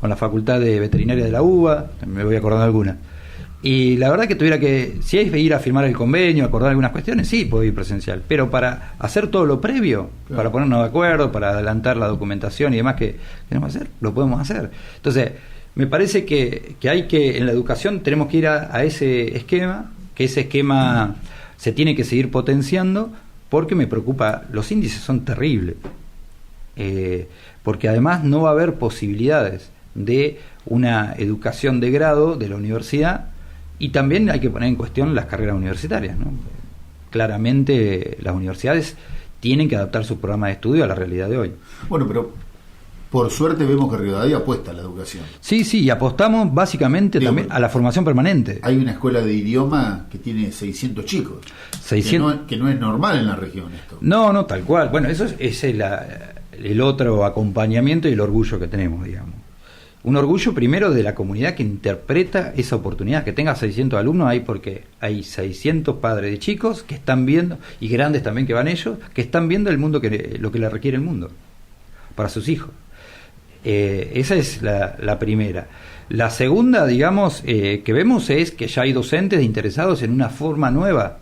la Facultad de Veterinaria de la UBA, me voy acordando de alguna. Y la verdad que si hay que ir a firmar el convenio, acordar algunas cuestiones, sí, puedo ir presencial, pero para hacer todo lo previo, claro, para ponernos de acuerdo, para adelantar la documentación y demás que tenemos que hacer, lo podemos hacer. Entonces, me parece que en la educación tenemos que ir a ese esquema, que ese esquema se tiene que seguir potenciando, porque me preocupa, los índices son terribles, porque además no va a haber posibilidades de una educación de grado de la universidad, y también hay que poner en cuestión las carreras universitarias, ¿no? Claramente las universidades tienen que adaptar sus programas de estudio a la realidad de hoy. Bueno, pero por suerte vemos que Rivadavia apuesta a la educación. Sí, y apostamos básicamente también a la formación permanente. Hay una escuela de idioma que tiene 600 chicos. 600... Que no es normal en la región esto. No, tal cual. Bueno, eso es el otro acompañamiento y el orgullo que tenemos, digamos. Un orgullo primero de la comunidad que interpreta esa oportunidad, que tenga 600 alumnos ahí, porque hay 600 padres de chicos que están viendo, y grandes también que van ellos, que están viendo el mundo, lo que le requiere el mundo para sus hijos. Esa es la primera. La segunda, digamos, que vemos es que ya hay docentes interesados en una forma nueva,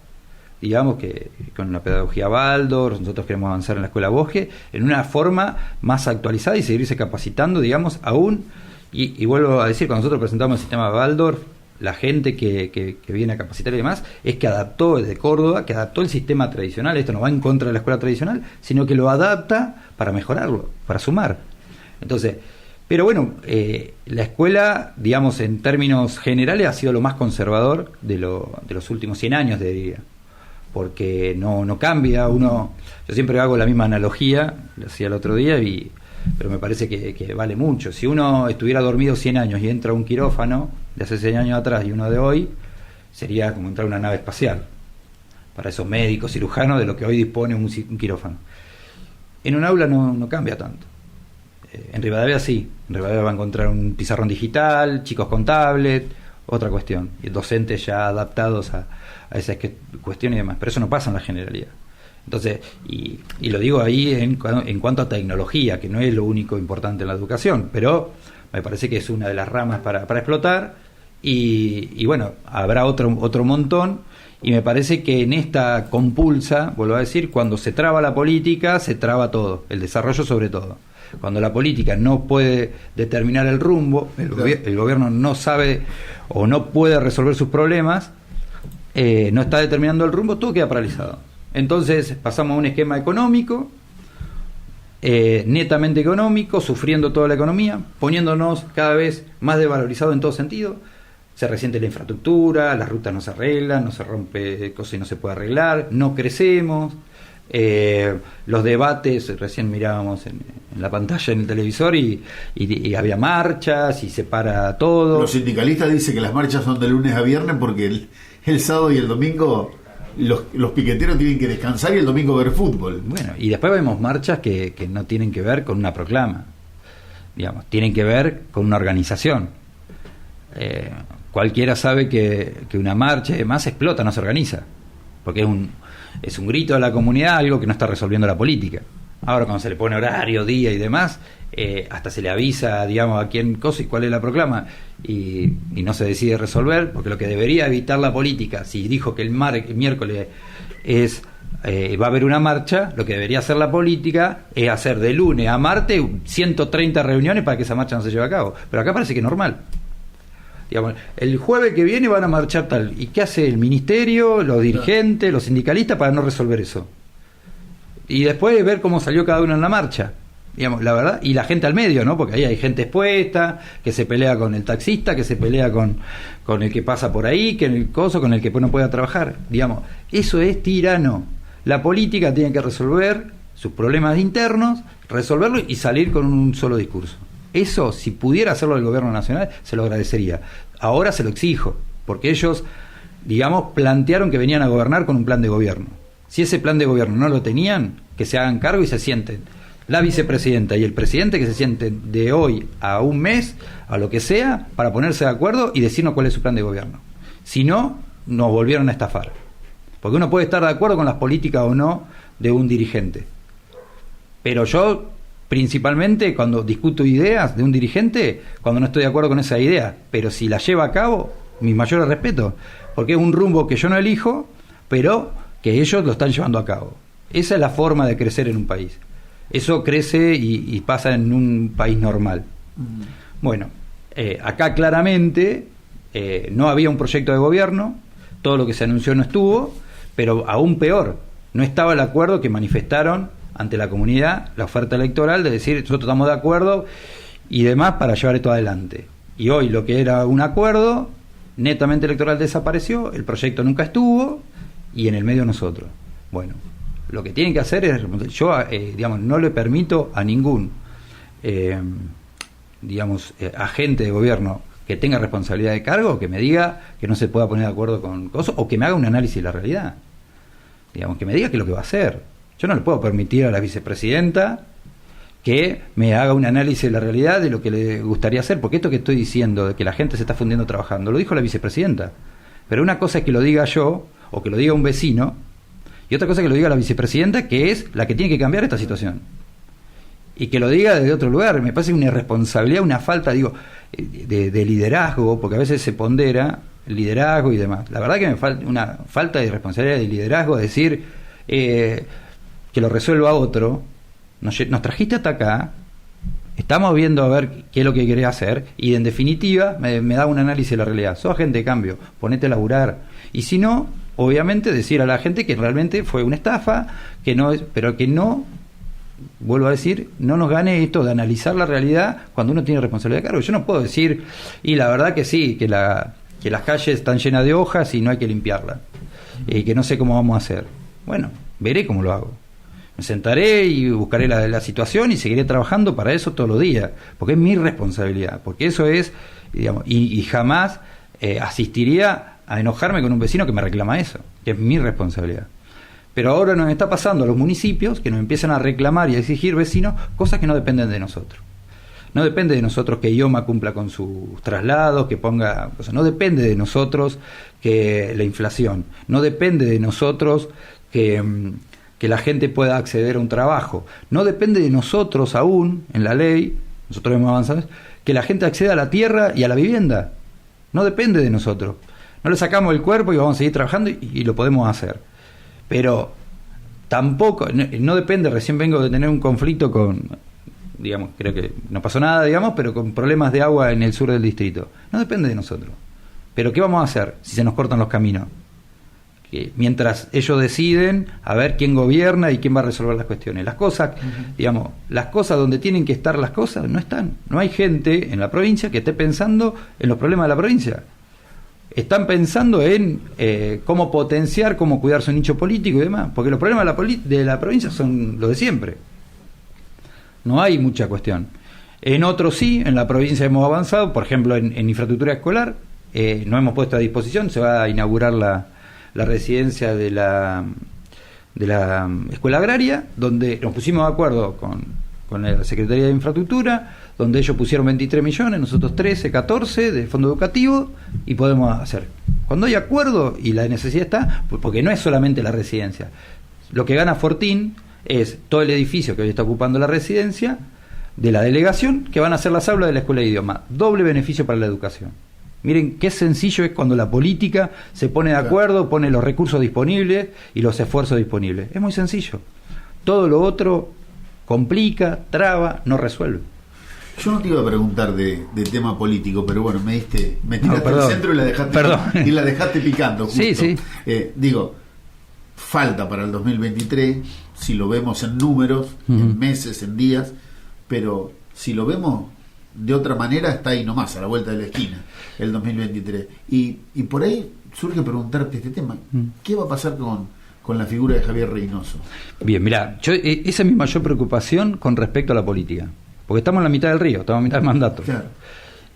digamos, que con la pedagogía Waldorf, nosotros queremos avanzar en la escuela Bosque, en una forma más actualizada y seguirse capacitando, digamos, aún, y vuelvo a decir, cuando nosotros presentamos el sistema Waldorf, la gente que viene a capacitar y demás, es que adaptó desde Córdoba, que adaptó el sistema tradicional. Esto no va en contra de la escuela tradicional, sino que lo adapta para mejorarlo, para sumar. Entonces, pero bueno, la escuela, digamos, en términos generales, ha sido lo más conservador de los últimos 100 años, diría, porque no cambia. Yo siempre hago la misma analogía, lo hacía el otro día, pero me parece que vale mucho. Si uno estuviera dormido 100 años y entra a un quirófano de hace 100 años atrás y uno de hoy, sería como entrar a una nave espacial, para esos médicos, cirujanos, de lo que hoy dispone un quirófano. En un aula no cambia tanto. En Rivadavia sí, en Rivadavia va a encontrar un pizarrón digital, chicos con tablet, otra cuestión, y docentes ya adaptados a esas cuestiones y demás, pero eso no pasa en la generalidad. Entonces, y lo digo ahí en cuanto a tecnología, que no es lo único importante en la educación, pero me parece que es una de las ramas para explotar, y bueno, habrá otro montón, y me parece que en esta compulsa, vuelvo a decir, cuando se traba la política, se traba todo, el desarrollo sobre todo. Cuando la política no puede determinar el rumbo, el gobierno no sabe o no puede resolver sus problemas, no está determinando el rumbo, todo queda paralizado. Entonces pasamos a un esquema económico, netamente económico, sufriendo toda la economía, poniéndonos cada vez más desvalorizados en todo sentido. Se resiente la infraestructura, las rutas no se arreglan, no se rompe cosas y no se puede arreglar, no crecemos. Los debates, recién mirábamos en la pantalla en el televisor y había marchas y se para todo. Los sindicalistas dicen que las marchas son de lunes a viernes porque el sábado y el domingo los piqueteros tienen que descansar y el domingo ver fútbol. Bueno, y después vemos marchas que no tienen que ver con una proclama. digamos, tienen que ver con una organización. Cualquiera sabe que una marcha y demás explota, no se organiza, porque es un grito de la comunidad, algo que no está resolviendo la política. Ahora cuando se le pone horario, día y demás, hasta se le avisa, digamos, a quién cosa y cuál es la proclama, y no se decide resolver, porque lo que debería evitar la política, si dijo que el miércoles va a haber una marcha, lo que debería hacer la política es hacer de lunes a martes 130 reuniones para que esa marcha no se lleve a cabo. Pero acá parece que es normal. Digamos, el jueves que viene van a marchar tal. ¿Y qué hace el ministerio, los dirigentes, los sindicalistas para no resolver eso? Y después ver cómo salió cada uno en la marcha. Digamos, la verdad, y la gente al medio, ¿no? Porque ahí hay gente expuesta, que se pelea con el taxista, que se pelea con el que pasa por ahí, que el coso, con el que no pueda trabajar. Digamos, eso es tirano. La política tiene que resolver sus problemas internos, resolverlo y salir con un solo discurso. Eso, si pudiera hacerlo el gobierno nacional, se lo agradecería. Ahora se lo exijo, porque ellos, digamos, plantearon que venían a gobernar con un plan de gobierno. Si ese plan de gobierno no lo tenían, que se hagan cargo y se sienten. La vicepresidenta y el presidente que se sienten de hoy a un mes, a lo que sea, para ponerse de acuerdo y decirnos cuál es su plan de gobierno. Si no, nos volvieron a estafar. Porque uno puede estar de acuerdo con las políticas o no de un dirigente. Pero yo, principalmente, cuando discuto ideas de un dirigente, cuando no estoy de acuerdo con esa idea, pero si la lleva a cabo, mi mayor respeto. Porque es un rumbo que yo no elijo, pero que ellos lo están llevando a cabo. Esa es la forma de crecer en un país. Eso crece y pasa en un país normal. Bueno, acá claramente no había un proyecto de gobierno, todo lo que se anunció no estuvo, pero aún peor, no estaba el acuerdo que manifestaron ante la comunidad, la oferta electoral, de decir, nosotros estamos de acuerdo y demás para llevar esto adelante. Y hoy lo que era un acuerdo netamente electoral desapareció, el proyecto nunca estuvo y en el medio nosotros. Bueno, lo que tienen que hacer es, yo digamos, no le permito a ningún agente de gobierno que tenga responsabilidad de cargo que me diga que no se pueda poner de acuerdo con cosas, o que me haga un análisis de la realidad, digamos, que me diga qué es lo que va a hacer. Yo no le puedo permitir a la vicepresidenta que me haga un análisis de la realidad de lo que le gustaría hacer, porque esto que estoy diciendo de que la gente se está fundiendo trabajando, lo dijo la vicepresidenta, pero una cosa es que lo diga yo o que lo diga un vecino, y otra cosa es que lo diga la vicepresidenta, que es la que tiene que cambiar esta situación, y que lo diga desde otro lugar. Me parece una irresponsabilidad, una falta, digo, de liderazgo, porque a veces se pondera el liderazgo y demás. La verdad que me falta una falta de responsabilidad de liderazgo, decir que lo resuelva otro. Nos trajiste hasta acá, estamos viendo a ver qué es lo que querés hacer, y en definitiva me da un análisis de la realidad. Sos agente de cambio, ponete a laburar, y si no, obviamente decir a la gente que realmente fue una estafa, que no es, pero que no, vuelvo a decir, no nos gane esto de analizar la realidad cuando uno tiene responsabilidad de cargo. Yo no puedo decir, y la verdad que sí, que las calles están llenas de hojas y no hay que limpiarlas, y que no sé cómo vamos a hacer. Bueno, veré cómo lo hago. Me sentaré y buscaré la situación y seguiré trabajando para eso todos los días, porque es mi responsabilidad, porque eso es, digamos, y jamás asistiría a enojarme con un vecino que me reclama eso, que es mi responsabilidad. Pero ahora nos está pasando a los municipios que nos empiezan a reclamar y a exigir vecinos cosas que no dependen de nosotros. No depende de nosotros que IOMA cumpla con sus traslados, que ponga cosas. No depende de nosotros que la inflación. No depende de nosotros que la gente pueda acceder a un trabajo. No depende de nosotros aún, en la ley, nosotros hemos avanzado, que la gente acceda a la tierra y a la vivienda. No depende de nosotros. No le sacamos el cuerpo y vamos a seguir trabajando y lo podemos hacer. Pero tampoco, no depende, recién vengo de tener un conflicto con, digamos, creo que no pasó nada, digamos, pero con problemas de agua en el sur del distrito. No depende de nosotros. Pero ¿qué vamos a hacer si se nos cortan los caminos? Que mientras ellos deciden a ver quién gobierna y quién va a resolver las cuestiones. Las cosas, digamos, las cosas donde tienen que estar las cosas no están. No hay gente en la provincia que esté pensando en los problemas de la provincia. Están pensando en cómo potenciar, cómo cuidar su nicho político y demás, porque los problemas de la provincia son los de siempre. No hay mucha cuestión. En otros sí, en la provincia hemos avanzado, por ejemplo en infraestructura escolar, nos hemos puesto a disposición, se va a inaugurar la residencia de la escuela agraria, donde nos pusimos de acuerdo con con la Secretaría de Infraestructura, donde ellos pusieron 23 millones, nosotros 13, 14 de fondo educativo, y podemos hacer. Cuando hay acuerdo y la necesidad está, porque no es solamente la residencia. Lo que gana Fortín es todo el edificio que hoy está ocupando la residencia de la delegación, que van a ser las aulas de la Escuela de Idioma. Doble beneficio para la educación. Miren qué sencillo es cuando la política se pone de acuerdo, pone los recursos disponibles y los esfuerzos disponibles. Es muy sencillo. Todo lo otro complica, traba, no resuelve. Yo no te iba a preguntar de tema político, pero bueno, me tiraste al centro y la dejaste picando. Justo. Sí. Digo, falta para el 2023, si lo vemos en números, en meses, en días, pero si lo vemos de otra manera, está ahí nomás, a la vuelta de la esquina, el 2023. Y por ahí surge preguntarte este tema, ¿qué va a pasar con la figura de Javier Reynoso? Bien, mirá, esa es mi mayor preocupación con respecto a la política, porque estamos en la mitad del río, estamos en la mitad del mandato. Claro.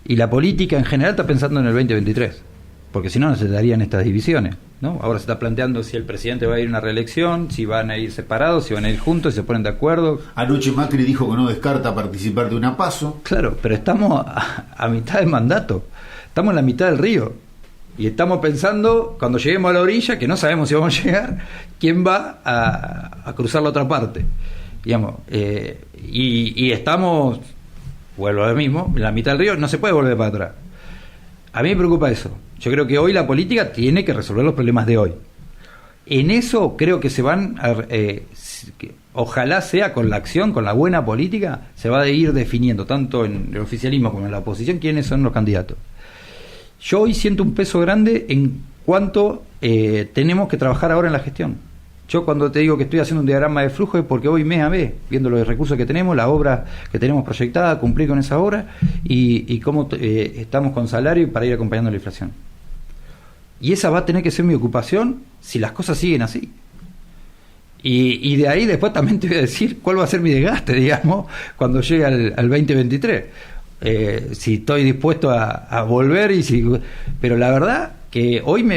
Y la política en general está pensando en el 2023, porque si no se darían estas divisiones, ¿no? Ahora se está planteando si el presidente va a ir a una reelección, si van a ir separados, si van a ir juntos, si se ponen de acuerdo. Anoche Macri dijo que no descarta participar de una PASO. Claro, pero estamos a mitad del mandato, estamos en la mitad del río, y estamos pensando, cuando lleguemos a la orilla, que no sabemos si vamos a llegar, quién va a cruzar la otra parte, digamos, y estamos, vuelvo a lo mismo, en la mitad del río, no se puede volver para atrás. A mí me preocupa eso. Yo creo que hoy la política tiene que resolver los problemas de hoy. En eso creo que se van ojalá sea con la acción, con la buena política, se va a ir definiendo, tanto en el oficialismo como en la oposición, quiénes son los candidatos. Yo hoy siento un peso grande en cuanto tenemos que trabajar ahora en la gestión. Yo cuando te digo que estoy haciendo un diagrama de flujo es porque hoy mes a mes, viendo los recursos que tenemos, la obra que tenemos proyectada, cumplir con esa obra y cómo estamos con salario para ir acompañando la inflación. Y esa va a tener que ser mi ocupación si las cosas siguen así. Y de ahí después también te voy a decir cuál va a ser mi desgaste, digamos, cuando llegue al 2023. Si estoy dispuesto a volver, pero la verdad que hoy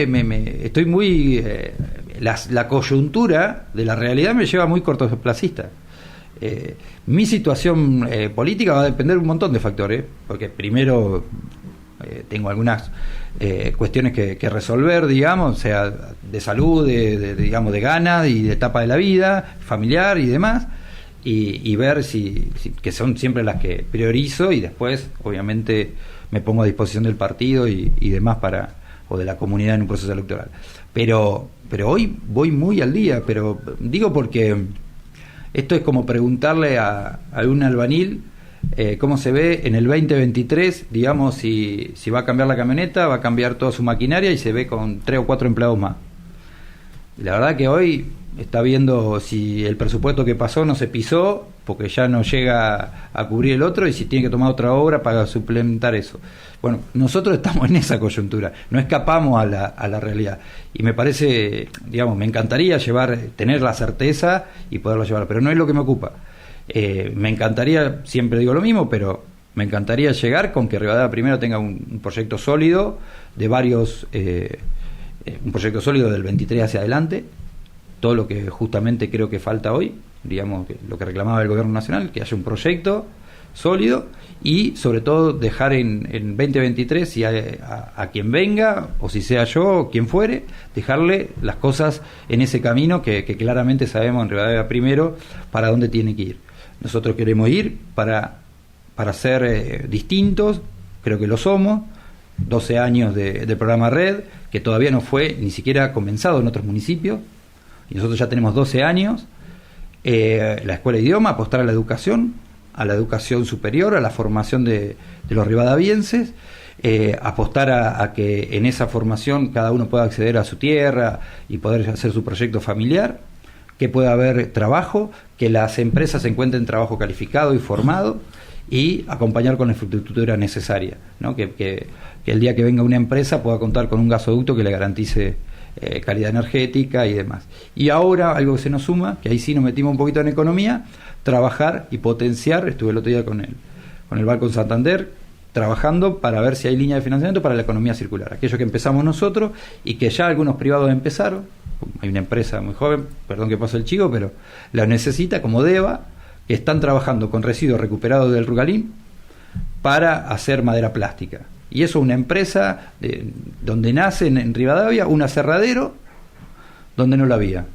estoy muy... la coyuntura de la realidad me lleva muy cortoplacista. Mi situación política va a depender de un montón de factores, porque primero tengo algunas cuestiones que resolver, digamos, o sea, de salud, digamos, de ganas y de etapa de la vida, familiar y demás, y ver si que son siempre las que priorizo, y después, obviamente, me pongo a disposición del partido y demás o de la comunidad en un proceso electoral. Pero hoy voy muy al día, pero digo porque esto es como preguntarle a un albañil cómo se ve en el 2023, digamos, si va a cambiar la camioneta, va a cambiar toda su maquinaria y se ve con 3 o 4 empleados más. La verdad que hoy está viendo si el presupuesto que pasó no se pisó, porque ya no llega a cubrir el otro, y si tiene que tomar otra obra para suplementar eso. Bueno, nosotros estamos en esa coyuntura, no escapamos a la realidad. Y me parece, digamos, me encantaría tener la certeza y poderlo llevar, pero no es lo que me ocupa. Me encantaría, siempre digo lo mismo, pero me encantaría llegar con que Rivadavia Primero tenga un proyecto sólido de varios, un proyecto sólido del 23 hacia adelante, todo lo que justamente creo que falta hoy, digamos, lo que reclamaba el gobierno nacional, que haya un proyecto sólido y sobre todo dejar en 2023, si a quien venga, o si sea yo o quien fuere, dejarle las cosas en ese camino que claramente sabemos en Rivadavia Primero para dónde tiene que ir. Nosotros queremos ir para ser distintos, creo que lo somos. 12 años de programa Red, que todavía no fue ni siquiera comenzado en otros municipios, y nosotros ya tenemos 12 años. La Escuela de Idioma, apostar a la educación superior, a la formación de los rivadavienses, apostar a que en esa formación cada uno pueda acceder a su tierra y poder hacer su proyecto familiar, que pueda haber trabajo, que las empresas encuentren trabajo calificado y formado, y acompañar con la infraestructura necesaria, ¿no? Que el día que venga una empresa pueda contar con un gasoducto que le garantice calidad energética y demás. Y ahora, algo que se nos suma, que ahí sí nos metimos un poquito en economía, trabajar y potenciar. Estuve el otro día con el Banco Santander, trabajando para ver si hay línea de financiamiento para la economía circular, aquello que empezamos nosotros y que ya algunos privados empezaron. Hay una empresa muy joven, perdón que pase el chico, pero la necesita, como DEVA, están trabajando con residuos recuperados del Rucalín para hacer madera plástica. Y eso es una empresa donde nace en Rivadavia un aserradero donde no lo había.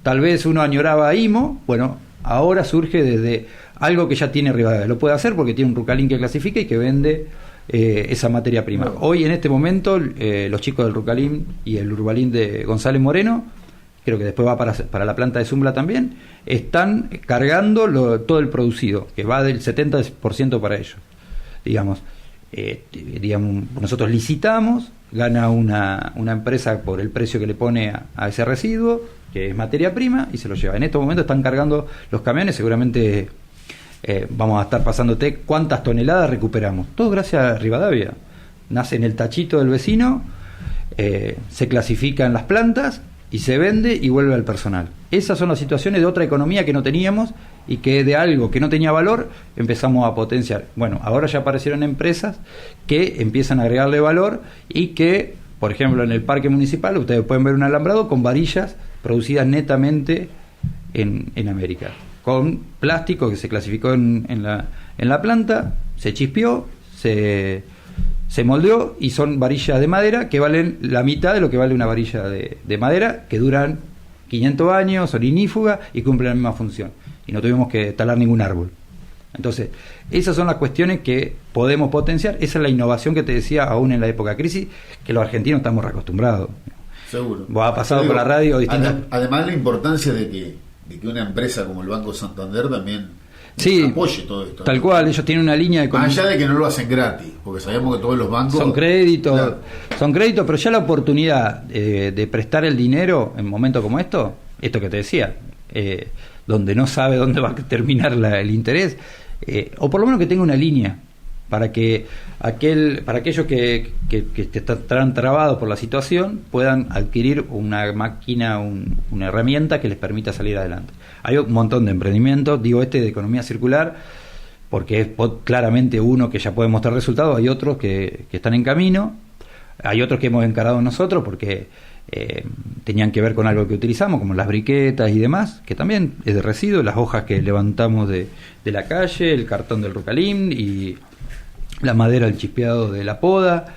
Tal vez uno añoraba a IMO, bueno, ahora surge desde algo que ya tiene Rivadavia. Lo puede hacer porque tiene un Rucalín que clasifica y que vende esa materia prima. Bueno. Hoy, en este momento, los chicos del Rucalín y el Urbalín de González Moreno, creo que después va para la planta de Zumbla también, están cargando todo el producido, que va del 70% para ellos. Digamos, nosotros licitamos, gana una empresa por el precio que le pone a ese residuo, que es materia prima, y se lo lleva. En estos momentos están cargando los camiones, seguramente vamos a estar pasándote cuántas toneladas recuperamos. Todo gracias a Rivadavia. Nace en el tachito del vecino, se clasifica en las plantas y se vende y vuelve al personal. Esas son las situaciones de otra economía que no teníamos y que de algo que no tenía valor empezamos a potenciar. Bueno, ahora ya aparecieron empresas que empiezan a agregarle valor y que, por ejemplo, en el parque municipal ustedes pueden ver un alambrado con varillas producidas netamente en América, con plástico que se clasificó en la planta, se chispeó, se moldeó y son varillas de madera que valen la mitad de lo que vale una varilla de madera, que duran 500 años, son ignífugas y cumplen la misma función. Y no tuvimos que talar ningún árbol. Entonces, esas son las cuestiones que podemos potenciar. Esa es la innovación que te decía, aún en la época de crisis, que los argentinos estamos reacostumbrados. Seguro. Vos has pasado por la radio distintas... Además, la importancia de que una empresa como el Banco Santander también apoye todo esto. Tal cual, ellos tienen una línea de... Más allá de que no lo hacen gratis, porque sabemos que todos los bancos... Son créditos, pero ya la oportunidad de prestar el dinero en momentos como esto que te decía, donde no sabe dónde va a terminar el interés, o por lo menos que tenga una línea para que aquellos que están trabados por la situación puedan adquirir una máquina, una herramienta que les permita salir adelante. Hay un montón de emprendimientos, digo de economía circular, porque es claramente uno que ya puede mostrar resultados. Hay otros que están en camino, hay otros que hemos encarado nosotros porque tenían que ver con algo que utilizamos, como las briquetas y demás, que también es de residuos, las hojas que levantamos de la calle, el cartón del Rucalín y la madera, el chispeado de la poda.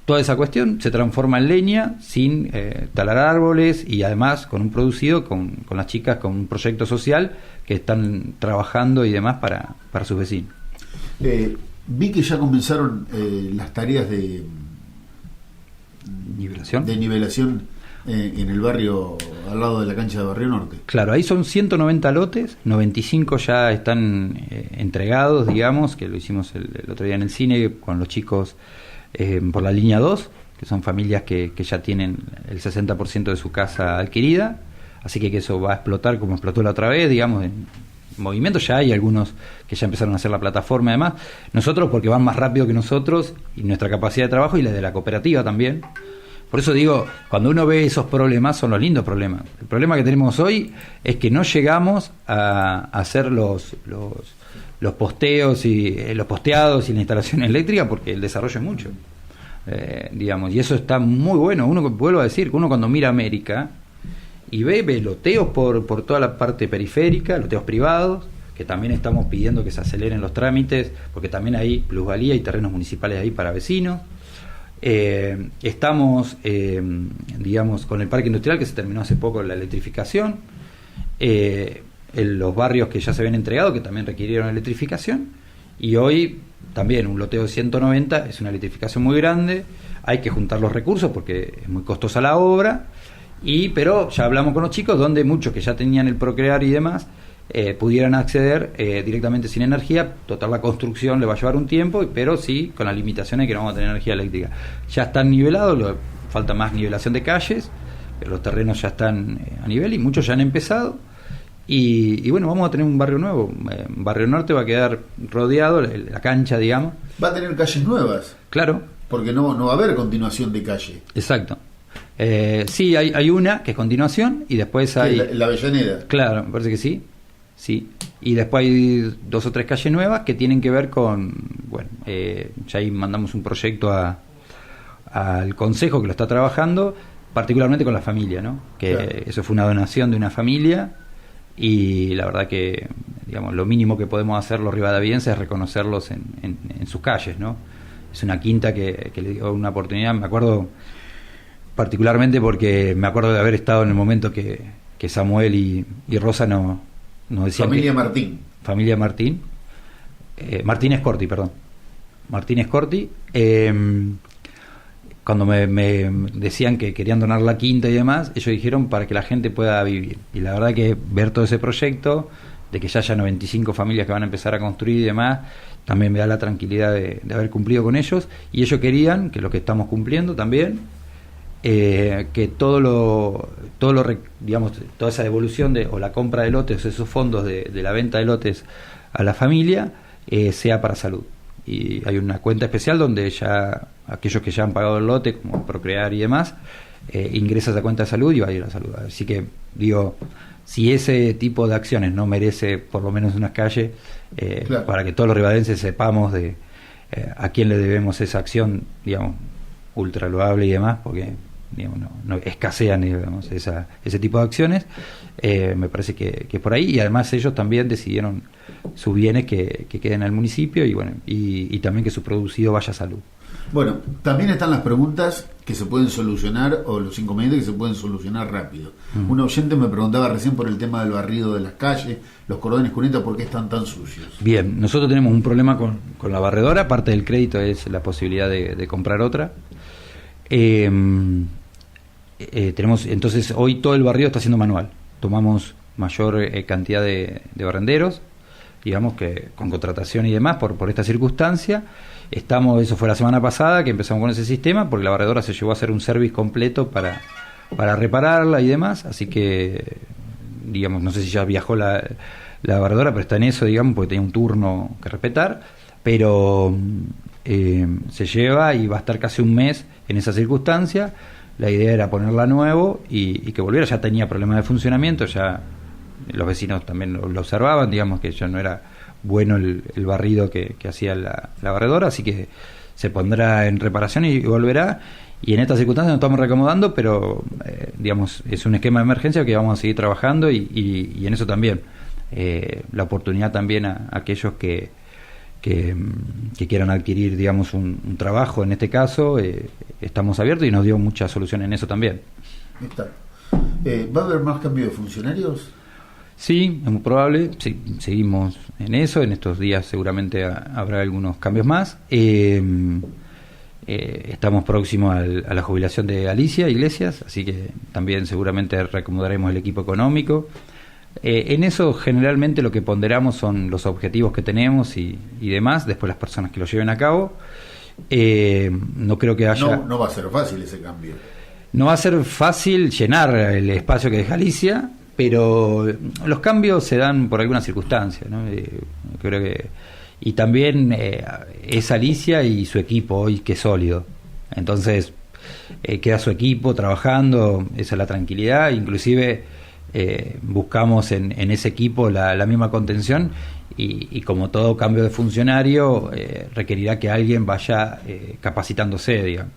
Toda esa cuestión se transforma en leña sin talar árboles y además con un producido con las chicas, con un proyecto social que están trabajando y demás para sus vecinos. Vi que ya comenzaron las tareas de nivelación en el barrio al lado de la cancha de Barrio Norte. Claro, ahí son 190 lotes, 95 ya están entregados, digamos, que lo hicimos el otro día en el cine con los chicos por la línea 2, que son familias que ya tienen el 60% de su casa adquirida, así que eso va a explotar como explotó la otra vez, digamos, en movimiento. Ya hay algunos que ya empezaron a hacer la plataforma, además nosotros porque van más rápido que nosotros y nuestra capacidad de trabajo y la de la cooperativa también. Por eso digo, cuando uno ve esos problemas, son los lindos problemas. El problema que tenemos hoy es que no llegamos a hacer los posteos y los posteados y la instalación eléctrica porque el desarrollo es mucho, digamos, y eso está muy bueno. Uno, vuelvo a decir, que uno cuando mira América y ve loteos por toda la parte periférica, loteos privados, que también estamos pidiendo que se aceleren los trámites, porque también hay plusvalía y terrenos municipales ahí para vecinos. Estamos, digamos, con el parque industrial que se terminó hace poco la electrificación, en los barrios que ya se habían entregado que también requirieron electrificación, y hoy también un loteo de 190 es una electrificación muy grande. Hay que juntar los recursos porque es muy costosa la obra, pero ya hablamos con los chicos donde muchos que ya tenían el Procrear y demás pudieran acceder directamente sin energía. Total, la construcción le va a llevar un tiempo, pero sí con las limitaciones de que no vamos a tener energía eléctrica. Ya están nivelados, falta más nivelación de calles, pero los terrenos ya están a nivel y muchos ya han empezado. Y bueno, vamos a tener un barrio nuevo. Barrio Norte va a quedar rodeado, la cancha, digamos. Va a tener calles nuevas. Claro. Porque no va a haber continuación de calle. Exacto. Sí, hay una que es continuación y después hay... La Avellaneda. Claro, me parece que sí. Sí, y después hay 2 o 3 calles nuevas que tienen que ver con, bueno, ya ahí mandamos un proyecto al consejo que lo está trabajando, particularmente con la familia, ¿no? Que claro. Eso fue una donación de una familia y la verdad que, digamos, lo mínimo que podemos hacer los rivadavienses es reconocerlos en sus calles, ¿no? Es una quinta que le dio una oportunidad. Me acuerdo particularmente porque me acuerdo de haber estado en el momento que Samuel y Rosa nos decían Familia Martín. Martínez Corti, perdón. Martínez Corti. Cuando me decían que querían donar la quinta y demás, ellos dijeron para que la gente pueda vivir. Y la verdad que ver todo ese proyecto, de que ya haya 95 familias que van a empezar a construir y demás, también me da la tranquilidad de haber cumplido con ellos. Y ellos querían, que lo que estamos cumpliendo también, que digamos, toda esa devolución o la compra de lotes, esos fondos de la venta de lotes a la familia, sea para salud. Y hay una cuenta especial donde ya aquellos que ya han pagado el lote, como Procrear y demás, ingresa a esa cuenta de salud y va a ir a la salud. Así que digo, si ese tipo de acciones no merece por lo menos unas calles, claro, para que todos los ribadenses sepamos de a quién le debemos esa acción, digamos, ultra loable y demás, porque digamos, no escasean, digamos, ese tipo de acciones, me parece que por ahí. Y además ellos también decidieron sus bienes que queden al municipio, y bueno, y también que su producido vaya a salud. Bueno, también están las preguntas que se pueden solucionar, o los inconvenientes que se pueden solucionar rápido. Un oyente me preguntaba recién por el tema del barrido de las calles, los cordones cunetas, ¿por qué están tan sucios? Bien, nosotros tenemos un problema con la barredora. Parte del crédito es la posibilidad de comprar otra. Tenemos, entonces hoy todo el barrido está siendo manual. Tomamos mayor cantidad de barrenderos, digamos que con contratación y demás por esta circunstancia. Eso fue la semana pasada que empezamos con ese sistema, porque la barredora se llevó a hacer un service completo para repararla y demás, así que digamos, no sé si ya viajó la barredora, pero está en eso, digamos, porque tenía un turno que respetar, pero se lleva y va a estar casi un mes en esa circunstancia. La idea era ponerla nuevo y que volviera. Ya tenía problemas de funcionamiento, ya los vecinos también lo observaban, digamos que ya no era bueno el barrido que hacía la barredora, así que se pondrá en reparación y volverá. Y en estas circunstancias nos estamos reacomodando, pero digamos, es un esquema de emergencia que vamos a seguir trabajando, y en eso también la oportunidad también a aquellos que quieran adquirir, digamos, un trabajo, en este caso, estamos abiertos, y nos dio mucha solución en eso también. Está. ¿Va a haber más cambio de funcionarios? Sí, es muy probable. Sí, seguimos en eso. En estos días seguramente habrá algunos cambios más. Estamos próximos a la jubilación de Alicia Iglesias, así que también seguramente reacomodaremos el equipo económico. En eso generalmente lo que ponderamos son los objetivos que tenemos y demás, después las personas que lo lleven a cabo. No creo que haya... No va a ser fácil ese cambio. No va a ser fácil llenar el espacio que deja Alicia, pero los cambios se dan por alguna circunstancia, ¿no? Creo que... Y también es Alicia y su equipo hoy que es sólido. Entonces queda su equipo trabajando, esa es la tranquilidad. Inclusive buscamos en ese equipo la misma contención, y como todo cambio de funcionario requerirá que alguien vaya capacitándose, digamos.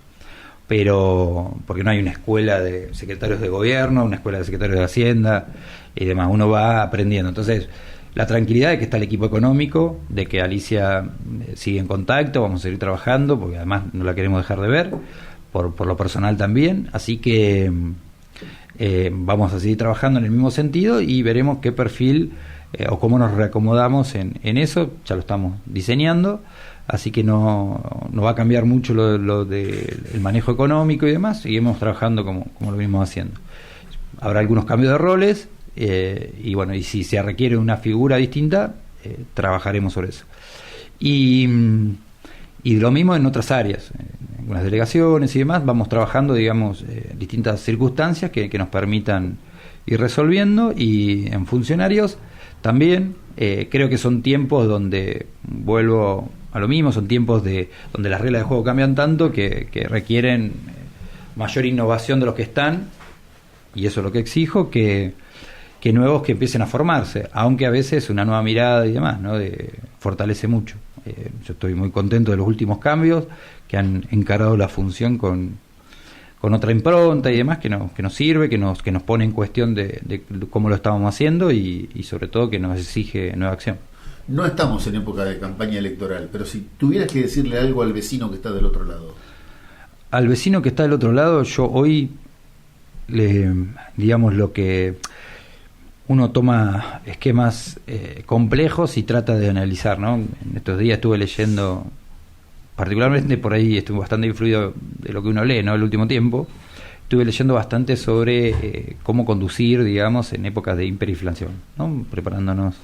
Pero porque no hay una escuela de secretarios de gobierno, una escuela de secretarios de Hacienda y demás, uno va aprendiendo. Entonces la tranquilidad de que está el equipo económico, de que Alicia sigue en contacto, vamos a seguir trabajando, porque además no la queremos dejar de ver, por lo personal también, así que vamos a seguir trabajando en el mismo sentido, y veremos qué perfil o cómo nos reacomodamos en eso. Ya lo estamos diseñando, así que no va a cambiar mucho lo del manejo económico y demás. Seguimos trabajando como lo venimos haciendo. Habrá algunos cambios de roles, y bueno, y si se requiere una figura distinta, trabajaremos sobre eso. Y lo mismo en otras áreas, en algunas delegaciones y demás, vamos trabajando, digamos, distintas circunstancias que nos permitan ir resolviendo. Y en funcionarios también creo que son tiempos donde, vuelvo a lo mismo, son tiempos donde las reglas de juego cambian tanto que requieren mayor innovación de los que están, y eso es lo que exijo, que nuevos que empiecen a formarse, aunque a veces una nueva mirada y demás, ¿no? Fortalece mucho. Yo estoy muy contento de los últimos cambios que han encarado la función con con otra impronta y demás que nos sirve, que nos pone en cuestión de cómo lo estábamos haciendo y sobre todo que nos exige nueva acción. No estamos en época de campaña electoral, pero si tuvieras que decirle algo al vecino que está del otro lado. Al vecino que está del otro lado, yo hoy, digamos, lo que uno toma esquemas complejos y trata de analizar, ¿no? En estos días estuve leyendo, particularmente por ahí estuve bastante influido de lo que uno lee, ¿no? El último tiempo, estuve leyendo bastante sobre cómo conducir, digamos, en épocas de hiperinflación, ¿no? Preparándonos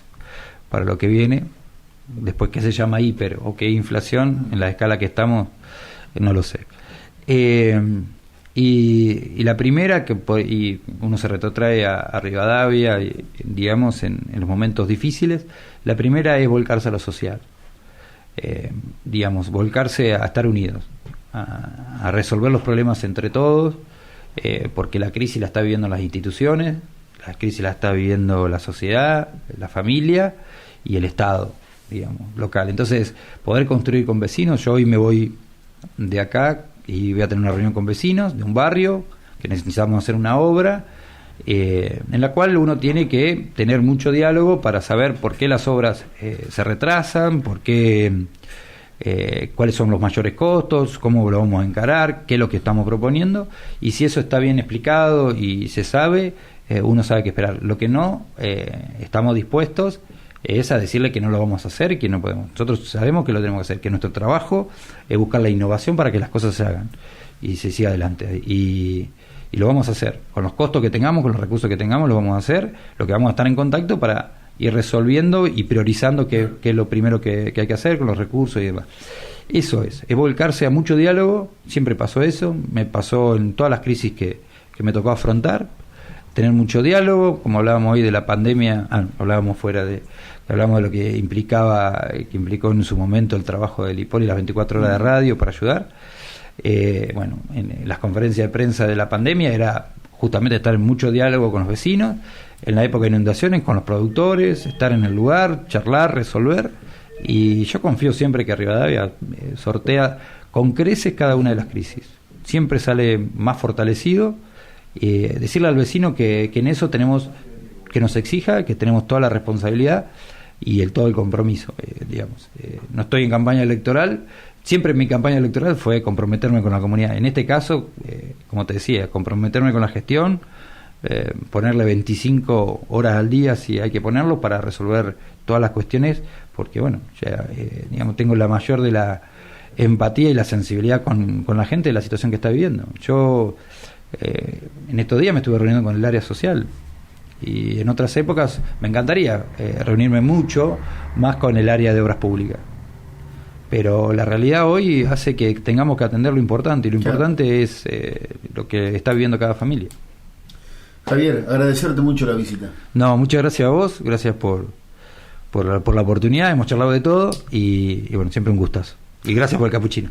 para lo que viene, después qué se llama hiper o qué inflación, en la escala que estamos, no lo sé. Y la primera, y uno se retrotrae a Rivadavia, digamos, en los momentos difíciles, la primera es volcarse a lo social, digamos, volcarse a estar unidos, a resolver los problemas entre todos, porque la crisis la está viviendo las instituciones, la crisis la está viviendo la sociedad, la familia y el Estado, digamos, local. Entonces, poder construir con vecinos, yo hoy me voy de acá y voy a tener una reunión con vecinos de un barrio que necesitamos hacer una obra en la cual uno tiene que tener mucho diálogo para saber por qué las obras se retrasan, por qué, cuáles son los mayores costos, cómo lo vamos a encarar, qué es lo que estamos proponiendo, y si eso está bien explicado y se sabe, uno sabe qué esperar. Lo que no estamos dispuestos es a decirle que no lo vamos a hacer y que no podemos. Nosotros sabemos que lo tenemos que hacer, que nuestro trabajo es buscar la innovación para que las cosas se hagan y se siga adelante. Y lo vamos a hacer. Con los costos que tengamos, con los recursos que tengamos, lo vamos a hacer. Lo que vamos a estar en contacto para ir resolviendo y priorizando qué es lo primero que hay que hacer con los recursos y demás. Eso es volcarse a mucho diálogo. Siempre pasó eso. Me pasó en todas las crisis que me tocó afrontar. Tener mucho diálogo, como hablábamos hoy de la pandemia, hablábamos hablamos de lo que implicó en su momento el trabajo del IPOL y las 24 horas de radio para ayudar. Bueno, en las conferencias de prensa de la pandemia era justamente estar en mucho diálogo con los vecinos, en la época de inundaciones con los productores, estar en el lugar, charlar, resolver, y yo confío siempre que Rivadavia sortea con creces cada una de las crisis, siempre sale más fortalecido. Decirle al vecino que en eso tenemos que nos exija, que tenemos toda la responsabilidad y todo el compromiso, digamos. No estoy en campaña electoral, siempre mi campaña electoral fue comprometerme con la comunidad. En este caso, como te decía, comprometerme con la gestión, ponerle 25 horas al día si hay que ponerlo para resolver todas las cuestiones, porque bueno, ya digamos, tengo la mayor de la empatía y la sensibilidad con la gente de la situación que está viviendo. Yo en estos días me estuve reuniendo con el área social y en otras épocas me encantaría reunirme mucho más con el área de obras públicas, pero la realidad hoy hace que tengamos que atender lo importante, y lo importante es lo que está viviendo cada familia. Javier, agradecerte mucho la visita. No, muchas gracias a vos, gracias por la oportunidad, hemos charlado de todo y bueno, siempre un gustazo, y gracias por el capuchino.